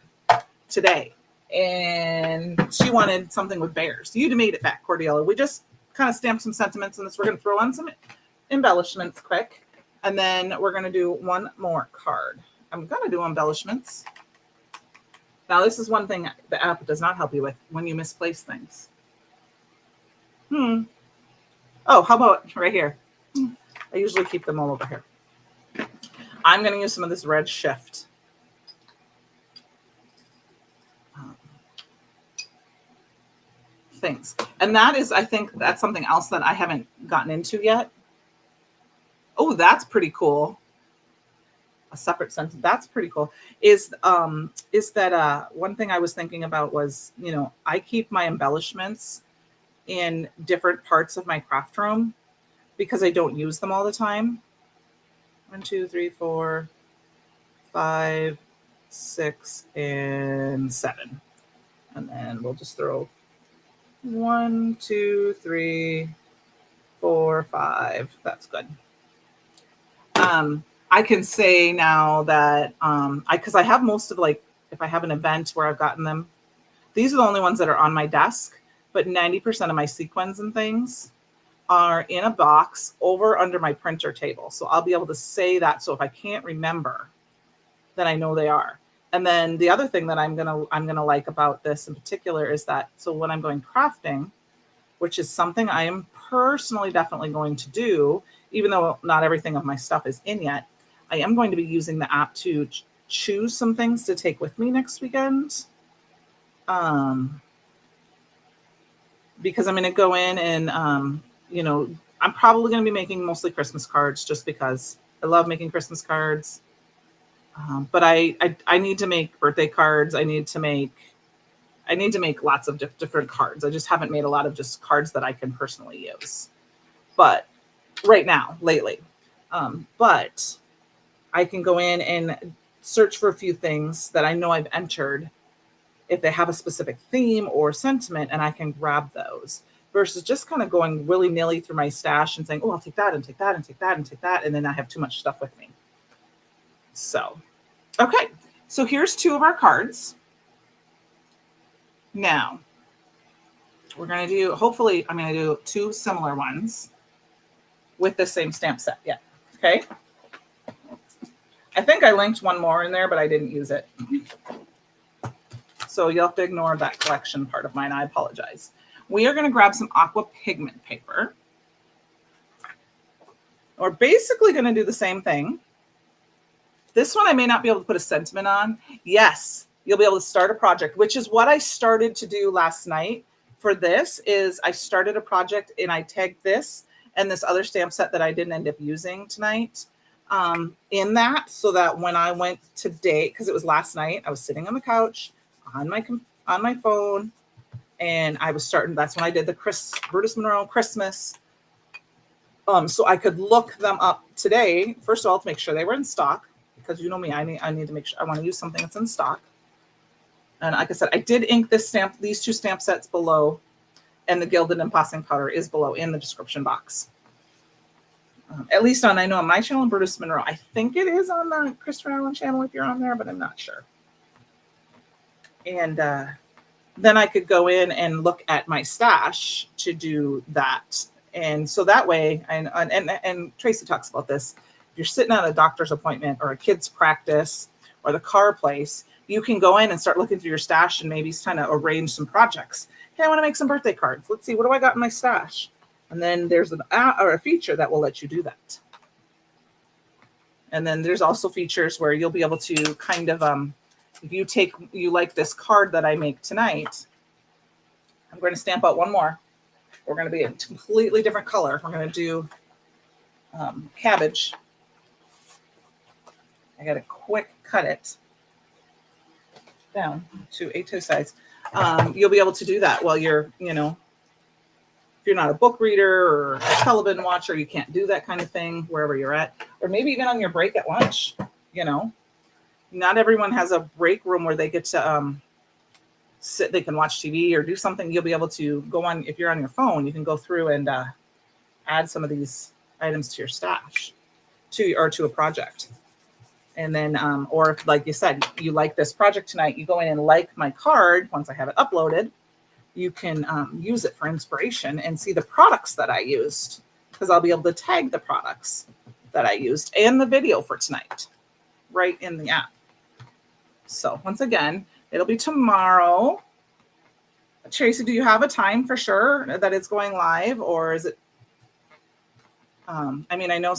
today, and she wanted something with bears. You made it back, Cordelia. We just kind of stamped some sentiments in this. We're going to throw on some embellishments quick, and then we're going to do one more card. I'm going to do embellishments. Now, this is one thing the app does not help you with when you misplace things. Oh, how about right here? I usually keep them all over here. I'm going to use some of this red shift. Things. And that is, I think that's something else that I haven't gotten into yet. Oh, that's pretty cool. A separate sentence. That's pretty cool. Is that one thing I was thinking about was, I keep my embellishments in different parts of my craft room because I don't use them all the time. 1, 2, 3, 4, 5, 6, and 7. And then we'll just throw 1, 2, 3, 4, 5. That's good. I can say now that because I have most of, like, if I have an event where I've gotten them, these are the only ones that are on my desk, but 90% of my sequins and things are in a box over under my printer table. So I'll be able to say that. So if I can't remember, then I know they are. And then the other thing that I'm gonna like about this in particular is that, so when I'm going crafting, which is something I am personally definitely going to do, even though not everything of my stuff is in yet, I am going to be using the app to choose some things to take with me next weekend. Because I'm going to go in and, I'm probably going to be making mostly Christmas cards just because I love making Christmas cards. But I need to make birthday cards. I need to make lots of different cards. I just haven't made a lot of just cards that I can personally use. But right now, lately. But I can go in and search for a few things that I know I've entered if they have a specific theme or sentiment, and I can grab those versus just kind of going willy-nilly through my stash and saying, oh, I'll take that and take that and take that and take that. And then I have too much stuff with me. So, okay. So here's 2 of our cards. Now, we're going to do, hopefully, I'm going to do 2 similar ones with the same stamp set. Yeah. Okay. I think I linked one more in there, but I didn't use it. So you'll have to ignore that collection part of mine. I apologize. We are going to grab some aqua pigment paper. We're basically going to do the same thing. This one I may not be able to put a sentiment on. Yes, you'll be able to start a project, which is what I started to do last night for this. Is I started a project and I tagged this and this other stamp set that I didn't end up using tonight in that, so that when I went today, because it was last night, I was sitting on the couch on my phone, and I was starting. That's when I did the Brutus Monroe Christmas. So I could look them up today. First of all, to make sure they were in stock, because you know me, I need to make sure. I want to use something that's in stock. And like I said, I did ink these 2 stamp sets below, and the gilded embossing powder is below in the description box. At least I know on my channel, Brutus Monroe. I think it is on the Christopher Allen channel if you're on there, but I'm not sure. And then I could go in and look at my stash to do that. And so that way, and Tracy talks about this, if you're sitting at a doctor's appointment or a kid's practice or the car place, you can go in and start looking through your stash and maybe kind of arrange some projects. Hey, I want to make some birthday cards. Let's see, what do I got in my stash? And then there's a feature that will let you do that. And then there's also features where you'll be able to kind of, if you like this card that I make tonight, I'm going to stamp out one more. We're going to be a completely different color. We're going to do cabbage. I got to quick cut it down to A2 size. You'll be able to do that while you're, if you're not a book reader or a television watcher, you can't do that kind of thing wherever you're at, or maybe even on your break at lunch. Not everyone has a break room where they get to sit, they can watch TV or do something. You'll be able to go on, if you're on your phone, you can go through and add some of these items to your stash, to a project. And then, or if, like you said, you like this project tonight, you go in and like my card. Once I have it uploaded, you can use it for inspiration and see the products that I used, because I'll be able to tag the products that I used and the video for tonight right in the app. So once again, it'll be tomorrow. Tracy, do you have a time for sure that it's going live, or is it? I mean, I know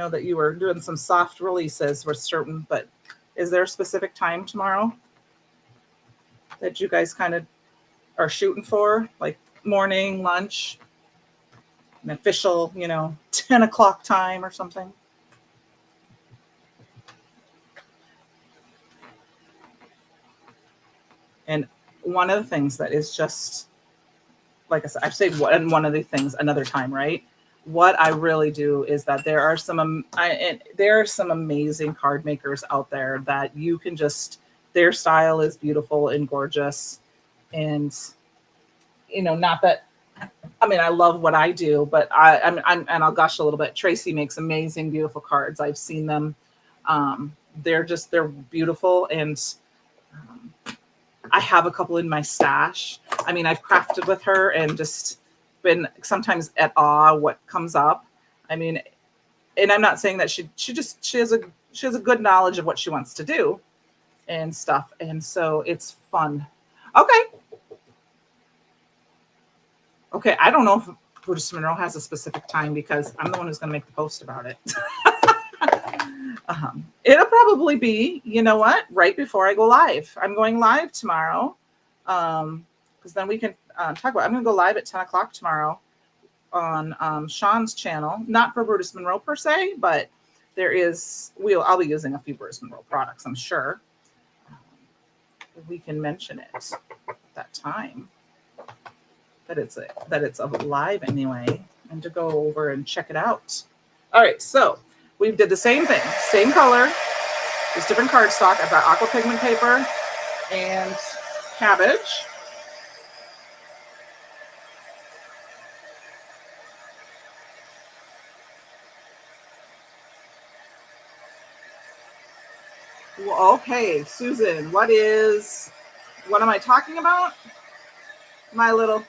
that you were doing some soft releases with certain, but is there a specific time tomorrow that you guys kind of are shooting for, like morning, lunch, an official, 10 o'clock time or something? And one of the things that is just, like I said, I've said one of the things another time, right? What I really do is that there are some amazing card makers out there that you can just, their style is beautiful and gorgeous. And, not that, I mean, I love what I do, but I'm and I'll gush a little bit. Tracy makes amazing, beautiful cards. I've seen them. They're beautiful. And I have a couple in my stash. I mean, I've crafted with her and just been sometimes at awe what comes up. I mean, and I'm not saying that she has a good knowledge of what she wants to do and stuff. And so it's fun. Okay. I don't know if Buddhist Monroe has a specific time, because I'm the one who's going to make the post about it. It'll probably be, right before I go live. I'm going live tomorrow, because then we can talk about. I'm going to go live at 10 o'clock tomorrow on Sean's channel, not for Buddhist Monroe per se, but I'll be using a few Buddhist Monroe products, I'm sure. We can mention it at that time that it's live anyway, and to go over and check it out. All right, so we did the same thing, same color, just different cardstock. I've got aqua pigment paper and cabbage. Well, okay, Susan, what am I talking about? My little,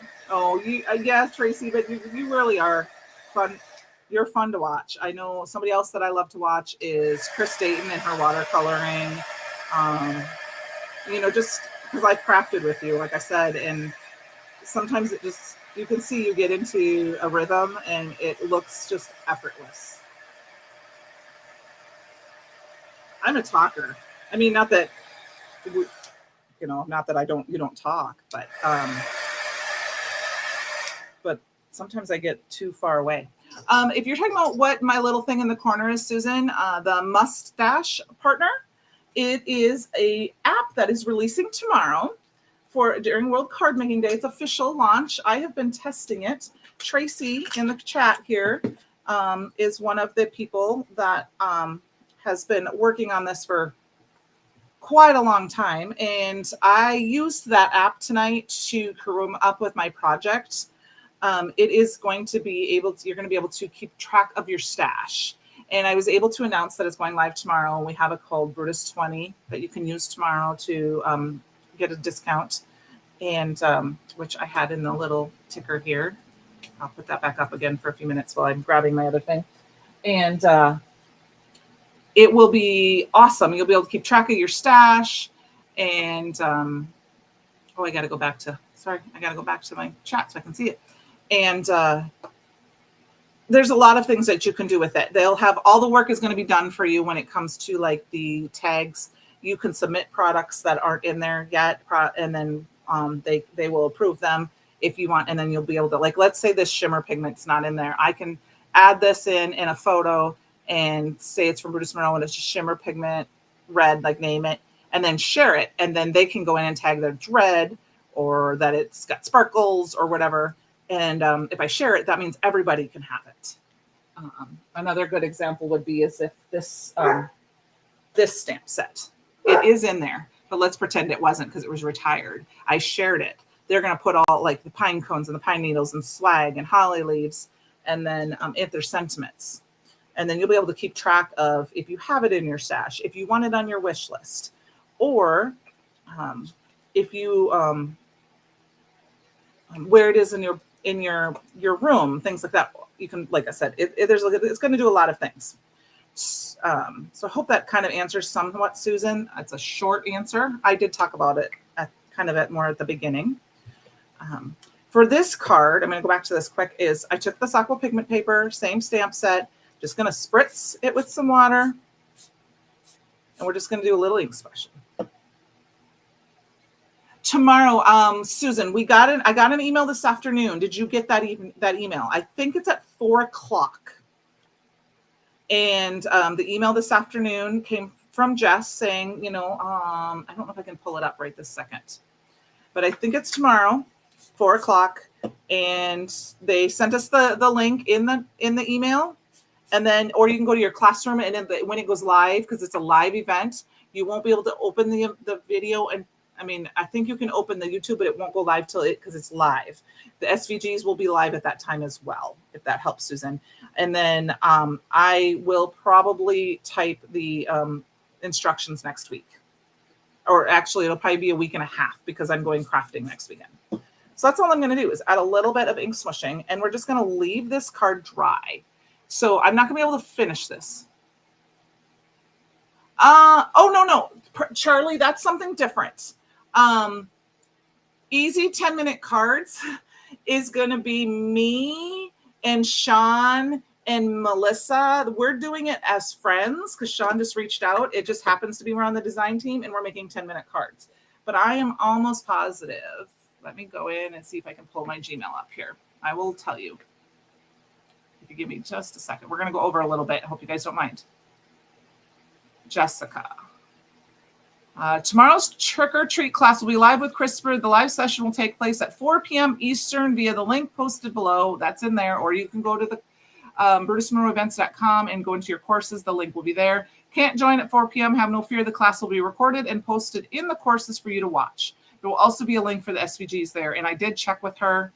yes, Tracy, but you really are fun. You're fun to watch. I know somebody else that I love to watch is Chris Dayton and her watercoloring. Just because I've crafted with you, like I said, and sometimes you can see you get into a rhythm and it looks just effortless. I'm a talker. I mean, not that, not that you don't talk, but sometimes I get too far away. If you're talking about what my little thing in the corner is, Susan, the Mustache Partner, it is a app that is releasing tomorrow during World Card Making Day. It's official launch. I have been testing it. Tracy in the chat here is one of the people that has been working on this for quite a long time. And I used that app tonight to come up with my project. It is going to be you're going to be able to keep track of your stash. And I was able to announce that it's going live tomorrow. We have a code Brutus 20 that you can use tomorrow to get a discount, and which I had in the little ticker here. I'll put that back up again for a few minutes while I'm grabbing my other thing. And it will be awesome. You'll be able to keep track of your stash. And I got to go back to my chat so I can see it. And there's a lot of things that you can do with it. They'll have all the work is going to be done for you when it comes to like the tags. You can submit products that aren't in there yet, and then they will approve them if you want. And then you'll be able to, like, let's say this shimmer pigment's not in there. I can add this in a photo and say it's from Brutus Monroe and it's just shimmer pigment red, like name it, and then share it. And then they can go in and tag that it's red or that it's got sparkles or whatever. And if I share it, that means everybody can have it. Another good example would be as if this stamp set, it is in there, but let's pretend it wasn't because it was retired. I shared it. They're going to put all like the pine cones and the pine needles and swag and holly leaves and then if there's sentiments. And then you'll be able to keep track of if you have it in your stash, if you want it on your wish list, or if you where it is in your room, things like that. You can, like I said, it's going to do a lot of things. So I hope that kind of answers somewhat, Susan. It's a short answer. I did talk about it more at the beginning. For this card, I'm going to go back to this quick. I took this aqua pigment paper, same stamp set. Just going to spritz it with some water, and we're just going to do a little ink special. Tomorrow, Susan, I got an email this afternoon. Did you get that email? I think it's at 4:00. And the email this afternoon came from Jess saying, I don't know if I can pull it up right this second, but I think it's tomorrow, 4:00. And they sent us the link in the email. And then, or you can go to your classroom, and when it goes live, because it's a live event, you won't be able to open the video. And I think you can open the YouTube, but it won't go live because it's live. The SVGs will be live at that time as well, if that helps, Susan. And then I will probably type the instructions next week. Or actually, it'll probably be a week and a half because I'm going crafting next weekend. So that's all I'm going to do is add a little bit of ink swishing, and we're just going to leave this card dry. So I'm not going to be able to finish this. No. Charlie, that's something different. Easy 10-minute cards is going to be me and Sean and Melissa. We're doing it as friends because Sean just reached out. It just happens to be we're on the design team, and we're making 10-minute cards. But I am almost positive. Let me go in and see if I can pull my Gmail up here. I will tell you. If you give me just a second. We're going to go over a little bit. I hope you guys don't mind. Jessica. Tomorrow's trick or treat class will be live with Christopher. The live session will take place at 4 p.m. Eastern via the link posted below. That's in there. Or you can go to the BrutusMonroeEvents.com and go into your courses. The link will be there. Can't join at 4 p.m. Have no fear. The class will be recorded and posted in the courses for you to watch. There will also be a link for the SVGs there. And I did check with her.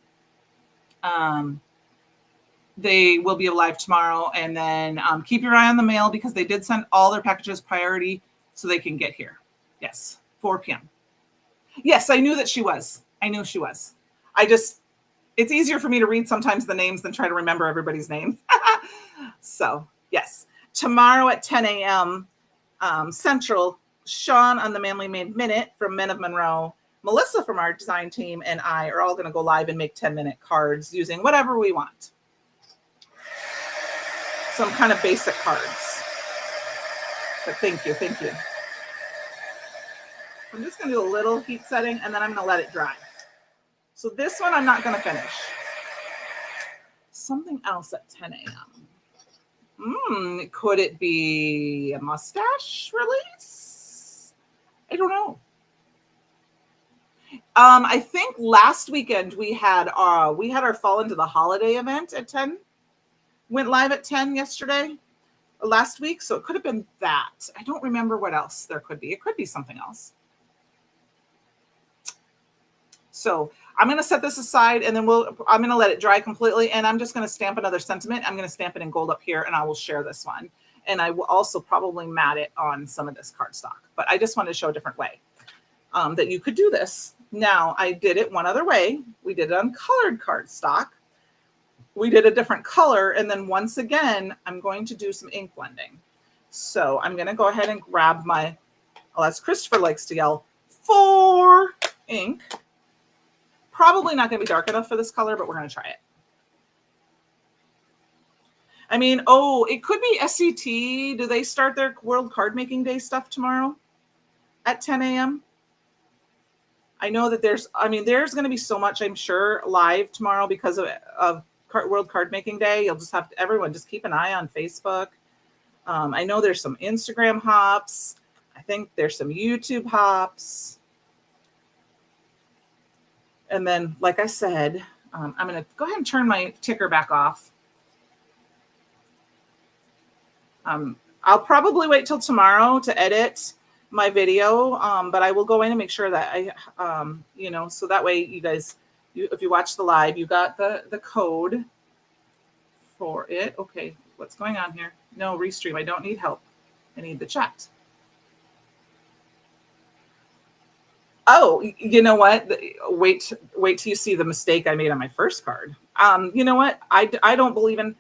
They will be live tomorrow. And then keep your eye on the mail because they did send all their packages priority so they can get here. Yes, 4 p.m. Yes, I knew that she was. I knew she was. It's easier for me to read sometimes the names than try to remember everybody's name. So, yes. Tomorrow at 10 a.m. Central, Sean on the Manly Made Minute from Men of Monroe, Melissa from our design team, and I are all going to go live and make 10-minute cards using whatever we want. Some kind of basic cards. But thank you. I'm just going to do a little heat setting, and then I'm going to let it dry. So this one I'm not going to finish. Something else at 10 a.m. Could it be a mustache release? I don't know. I think last weekend we had our Fall Into the Holiday event at 10. Went live at 10 yesterday, last week. So it could have been that. I don't remember what else there could be. It could be something else. So I'm going to set this aside, and then I'm going to let it dry completely. And I'm just going to stamp another sentiment. I'm going to stamp it in gold up here, and I will share this one. And I will also probably mat it on some of this cardstock. But I just wanted to show a different way that you could do this. Now, I did it one other way. We did it on colored cardstock. We did a different color. And then once again, I'm going to do some ink blending. So I'm going to go ahead and grab as Christopher likes to yell, 4 ink. Probably not going to be dark enough for this color, but we're going to try it. It could be SCT. Do they start their World Card Making Day stuff tomorrow at 10 a.m.? I know that there's going to be so much, I'm sure, live tomorrow because of World Card Making Day. You'll just everyone just keep an eye on Facebook. I know there's some Instagram hops. I think there's some YouTube hops. And then, like I said, I'm going to go ahead and turn my ticker back off. I'll probably wait till tomorrow to edit my video, but I will go in and make sure that so that way you guys, if you watch the live, you got the code for it. Okay, what's going on here? No, restream. I don't need help. I need the chat. Oh, you know what? Wait till you see the mistake I made on my first card. You know what? I don't believe in,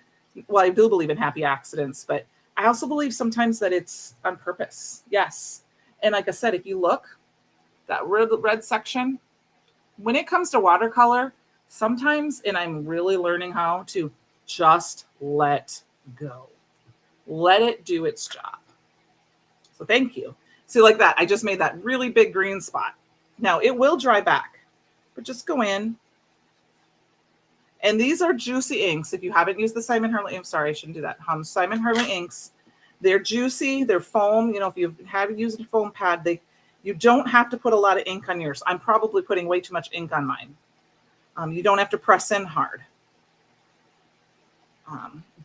well, I do believe in happy accidents, but I also believe sometimes that it's on purpose. Yes. And like I said, if you look, that red section, when it comes to watercolor, sometimes, and I'm really learning how to just let go. Let it do its job. So thank you. See, like that, I just made that really big green spot. Now it will dry back, but just go in. And these are juicy inks. If you haven't used the Simon Hurley, I'm sorry, I shouldn't do that. Simon Hurley inks, they're juicy, they're foam. You know, if you haven't used a foam pad, you don't have to put a lot of ink on yours. I'm probably putting way too much ink on mine. You don't have to press in hard.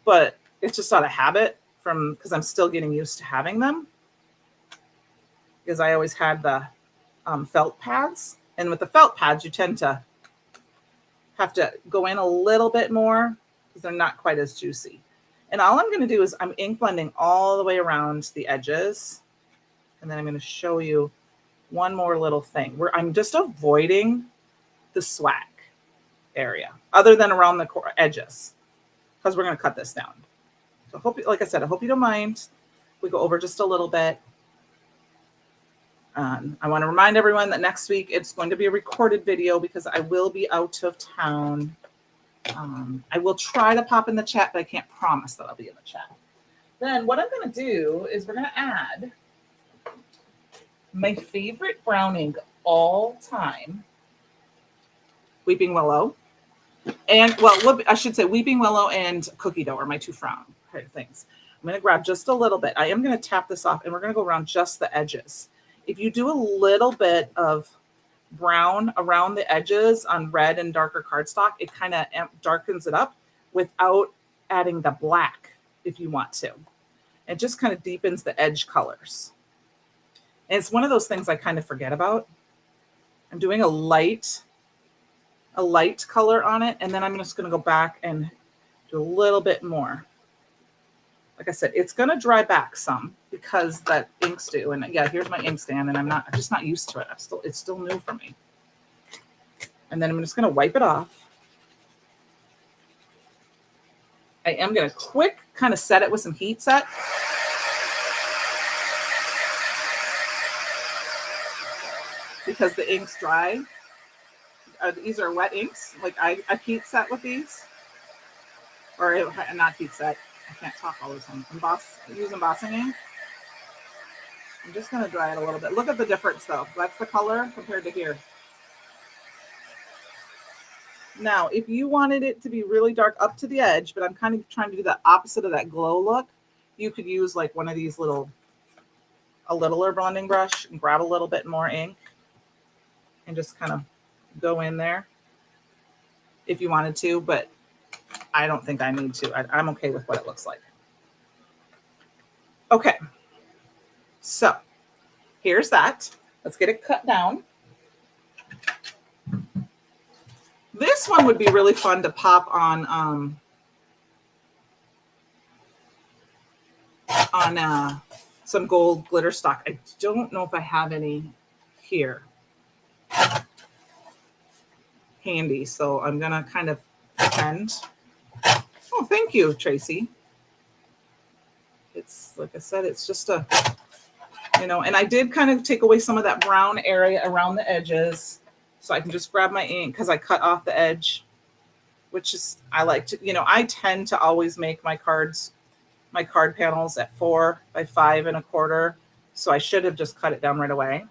But it's just out of habit because I'm still getting used to having them. Because I always had the felt pads. And with the felt pads, you tend to have to go in a little bit more because they're not quite as juicy. And all I'm going to do is I'm ink blending all the way around the edges. And then I'm going to show you one more little thing where I'm just avoiding the swag area other than around the edges because we're going to cut this down. So like I said, I hope you don't mind. We go over just a little bit. I want to remind everyone that next week it's going to be a recorded video because I will be out of town. I will try to pop in the chat, but I can't promise that I'll be in the chat. Then what I'm going to do is we're going to add my favorite brown ink all time, Weeping Willow. And, well, I should say Weeping Willow and Cookie Dough are my two favorite things. I'm going to grab just a little bit. I am going to tap this off, and we're going to go around just the edges. If you do a little bit of brown around the edges on red and darker cardstock, it kind of darkens it up without adding the black if you want to. It just kind of deepens the edge colors. And it's one of those things I kind of forget about. I'm doing a light color on it, and then I'm just going to go back and do a little bit more. Like I said, it's going to dry back some because that inks do. And yeah, here's my ink stand, and I'm just not used to it. It's still new for me. And then I'm just going to wipe it off. I am going to quick kind of set it with some heat set. Because the ink's dry. These are wet inks. Like I heat set with these. Or not heat set. I can't talk all the time. Use embossing ink. I'm just going to dry it a little bit. Look at the difference, though. That's the color compared to here. Now, if you wanted it to be really dark up to the edge, but I'm kind of trying to do the opposite of that glow look, you could use like one of these a littler blending brush and grab a little bit more ink and just kind of go in there if you wanted to, but I don't think I need to. I'm okay with what it looks like. Okay, so here's that. Let's get it cut down. This one would be really fun to pop on some gold glitter stock. I don't know if I have any here handy, so I'm gonna kind of pretend. Oh, thank you, Tracy. It's like I said, it's just and I did kind of take away some of that brown area around the edges so I can just grab my ink because I cut off the edge, which is, I like to, I tend to always make my card panels at 4 by 5 1/4. So I should have just cut it down right away.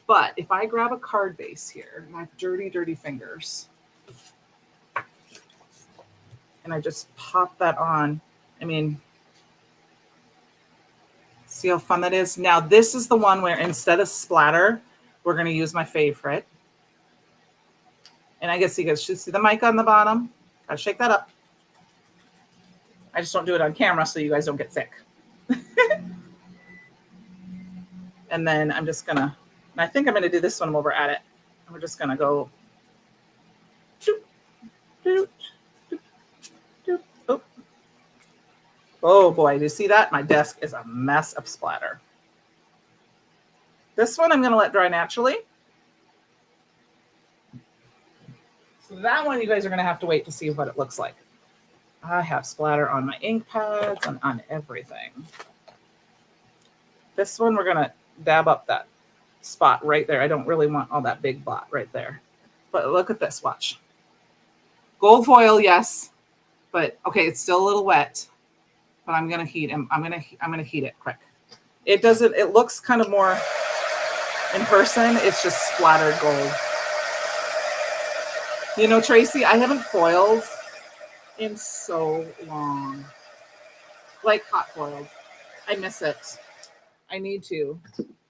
But if I grab a card base here, my dirty, dirty fingers, and I just pop that on, see how fun that is? Now, this is the one where instead of splatter, we're going to use my favorite. And I guess you guys should see the mic on the bottom. Gotta shake that up. I just don't do it on camera so you guys don't get sick. And then I'm just going to, and I think I'm going to do this one while we're at it. And we're just going to go. Doop, doop, doop, doop. Oh, Oh boy, do you see that? My desk is a mess of splatter. This one I'm going to let dry naturally. So that one you guys are going to have to wait to see what it looks like. I have splatter on my ink pads and on everything. This one we're going to dab up that spot right there. I don't really want all that big blot right there. But look at this, watch. Gold foil, yes. But okay, it's still a little wet. But I'm going to heat him. I'm going to heat it quick. It looks kind of more in person. It's just splattered gold. You know, Tracy, I haven't foiled in so long. Like hot foiled. I miss it. I need to.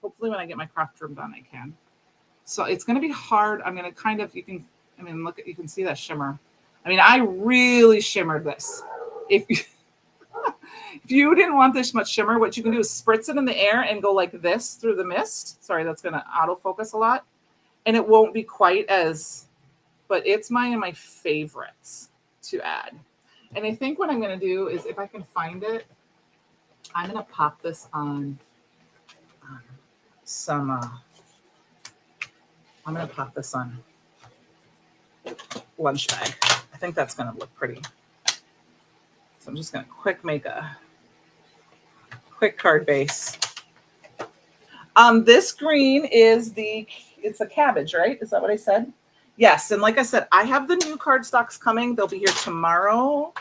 Hopefully when I get my craft room done, I can. So it's going to be hard. I'm going to kind of, you can see that shimmer. I mean, I really shimmered this. If you didn't want this much shimmer, what you can do is spritz it in the air and go like this through the mist. Sorry, that's going to autofocus a lot. And it won't be quite as, but it's my favorites to add. And I think what I'm going to do is, if I can find it, I'm going to pop this on some, I'm going to pop this on lunch bag. I think that's going to look pretty. So I'm just going to make a quick card base. This green is it's a cabbage, right? Is that what I said? Yes. And like I said, I have the new cardstocks coming. They'll be here tomorrow.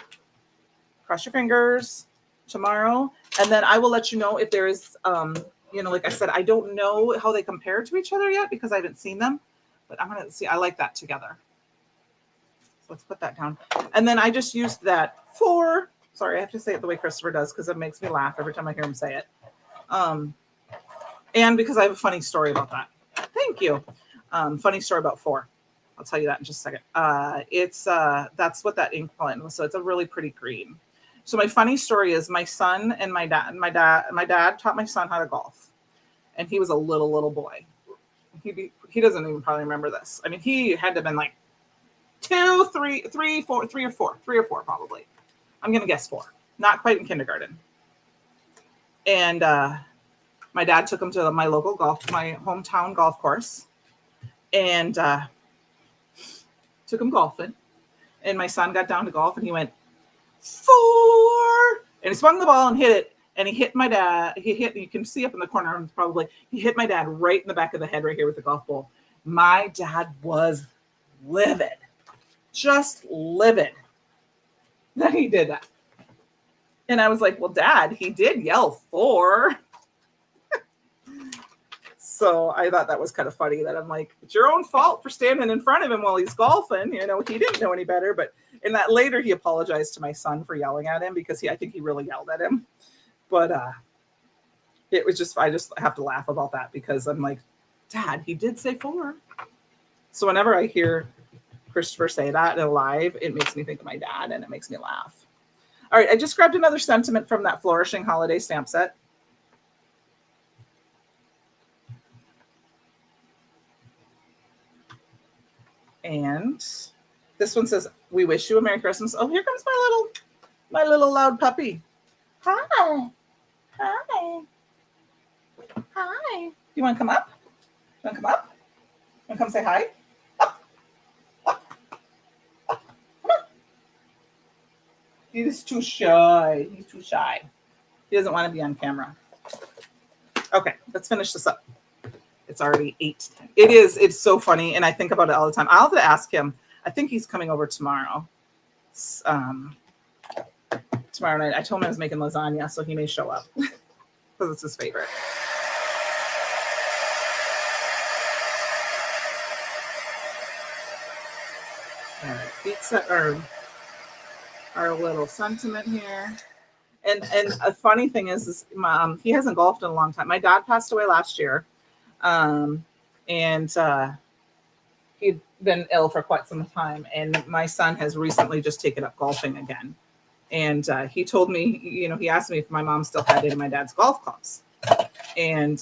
Cross your fingers. Tomorrow. And then I will let you know if there is, like I said, I don't know how they compare to each other yet because I haven't seen them. But I'm going to see. I like that together. So let's put that down. And then I just used that sorry, I have to say it the way Christopher does because it makes me laugh every time I hear him say it. And because I have a funny story about that. Thank you. Funny story about 4. I'll tell you that in just a second. That's what that ink blend was. So it's a really pretty green. So my funny story is my son and my dad taught my son how to golf. And he was a little boy. He doesn't even probably remember this. I mean, he had to have been like 2, 3, 4 probably. I'm going to guess 4. Not quite in kindergarten. And my dad took him to my hometown golf course. And took him golfing. And my son got down to golf and he went, 4. And he swung the ball and hit it. And he hit my dad. You can see up in the corner probably, he hit my dad right in the back of the head right here with the golf ball. My dad was livid. Just livid that he did that. And I was like, well, Dad, he did yell 4. So I thought that was kind of funny that I'm like, it's your own fault for standing in front of him while he's golfing. You know, he didn't know any better. But in that later, he apologized to my son for yelling at him because I think he really yelled at him. But it was I just have to laugh about that because I'm like, Dad, he did say 4. So whenever I hear Christopher say that in live, it makes me think of my dad and it makes me laugh. All right, I just grabbed another sentiment from that Flourishing Holiday stamp set. And this one says, we wish you a Merry Christmas. Oh, here comes my little loud puppy. Hi. Hi. Hi. You want to come up? You want to come up? You want to come say hi? Up. Up. Up. Come on. He's too shy. He's too shy. He doesn't want to be on camera. Okay, let's finish this up. It's already 8:10. It is. It's so funny. And I think about it all the time. I'll have to ask him. I think he's coming over tomorrow. Tomorrow night. I told him I was making lasagna, so he may show up because it's his favorite. All right. Pizza our little sentiment here. And a funny thing is he hasn't golfed in a long time. My dad passed away last year. And he'd been ill for quite some time. And my son has recently just taken up golfing again. And he told me, he asked me if my mom still had any of my dad's golf clubs. And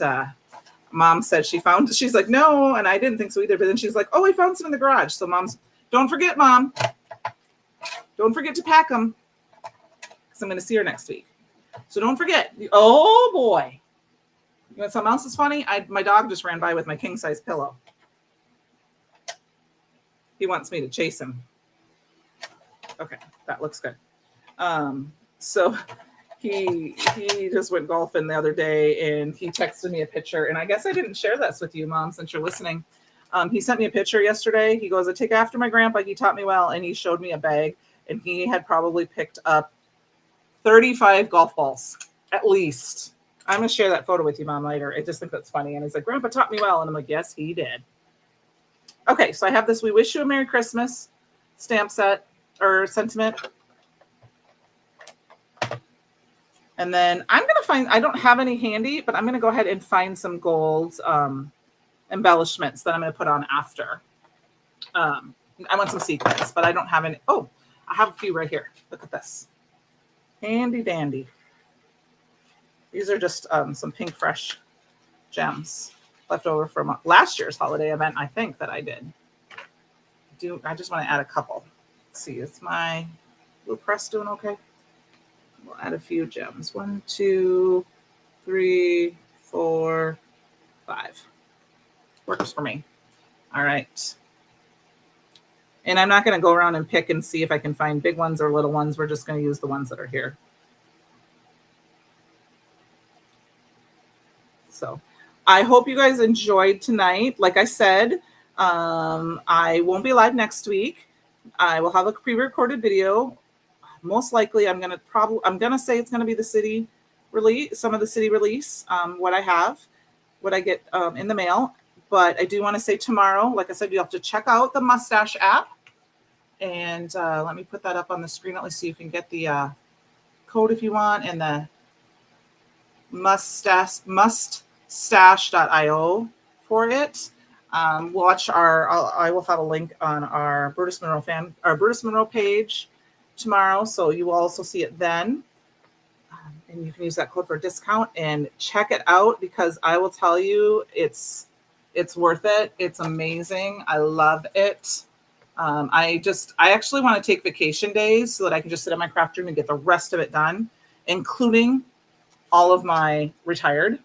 Mom said she's like, no. And I didn't think so either. But then she's like, oh, I found some in the garage. So don't forget, Mom. Don't forget to pack them. Because I'm going to see her next week. So don't forget. Oh boy. You want something else that's funny? My dog just ran by with my king size pillow. He wants me to chase him. Okay, that looks good. So he just went golfing the other day, and he texted me a picture. And I guess I didn't share this with you, Mom, since you're listening. He sent me a picture yesterday. He goes, "I take after my grandpa. He taught me well." And he showed me a bag, and he had probably picked up 35 golf balls at least. I'm going to share that photo with you, Mom, later. I just think that's funny. And he's like, "Grandpa taught me well." And I'm like, "Yes, he did." Okay, so I have this "We Wish You a Merry Christmas" stamp set or sentiment. And then I'm going to find, I don't have any handy, but I'm going to go ahead and find some gold embellishments that I'm going to put on after. I want some sequins, but I don't have any. Oh, I have a few right here. Look at this. Handy dandy. These are just some pink fresh gems left over from last year's holiday event, I think, that I did. I just want to add a couple. Let's see, is my blue press doing okay? We'll add a few gems. 1, 2, 3, 4, 5. Works for me. All right. And I'm not going to go around and pick and see if I can find big ones or little ones. We're just going to use the ones that are here. So I hope you guys enjoyed tonight. Like I said, I won't be live next week. I will have a pre-recorded video. Most likely, I'm gonna say it's gonna be the city release, some of the city release, what I get in the mail. But I do want to say tomorrow, like I said, you have to check out the Mustache app, and let me put that up on the screen at least so you can get the code if you want, and the muststash.io for it. Watch I will have a link on our Brutus Monroe page tomorrow, so you will also see it then, and you can use that code for a discount and check it out, because I will tell you it's worth it. It's amazing. I love it. I actually want to take vacation days so that I can just sit in my craft room and get the rest of it done, including all of my retired.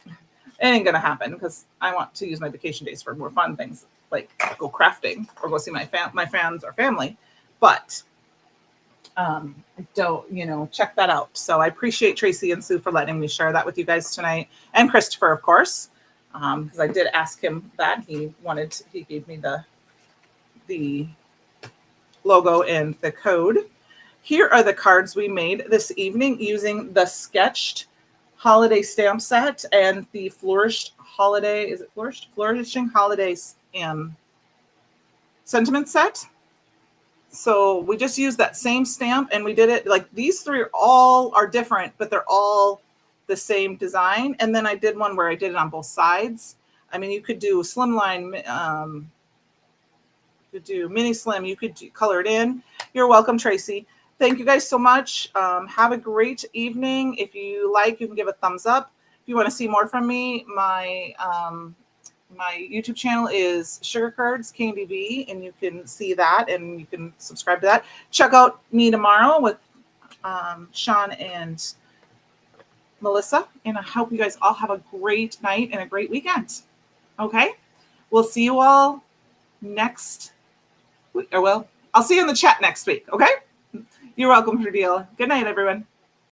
It ain't gonna happen because I want to use my vacation days for more fun things, like go crafting or go see my fans or family. But check that out. So I appreciate Tracy and Sue for letting me share that with you guys tonight, and Christopher, of course, because I did ask him that. He gave me the logo and the code. Here are the cards we made this evening using the sketched holiday stamp set and the flourishing holiday sentiment set. So we just used that same stamp, and we did it like these three all are different, but they're all the same design. And then I did one where I did it on both sides. I mean, you could do slimline, you could do mini slim, you could color it in. You're welcome, Tracy. Thank you guys so much. Have a great evening. If you like, you can give a thumbs up. If you want to see more from me, my YouTube channel is Sugar Cards Candi V, and you can see that and you can subscribe to that. Check out me tomorrow with Sean and Melissa, and I hope you guys all have a great night and a great weekend. Okay, we'll see you all next week. Or well, I'll see you in the chat next week. Okay, you're welcome, Deal. Good night, everyone.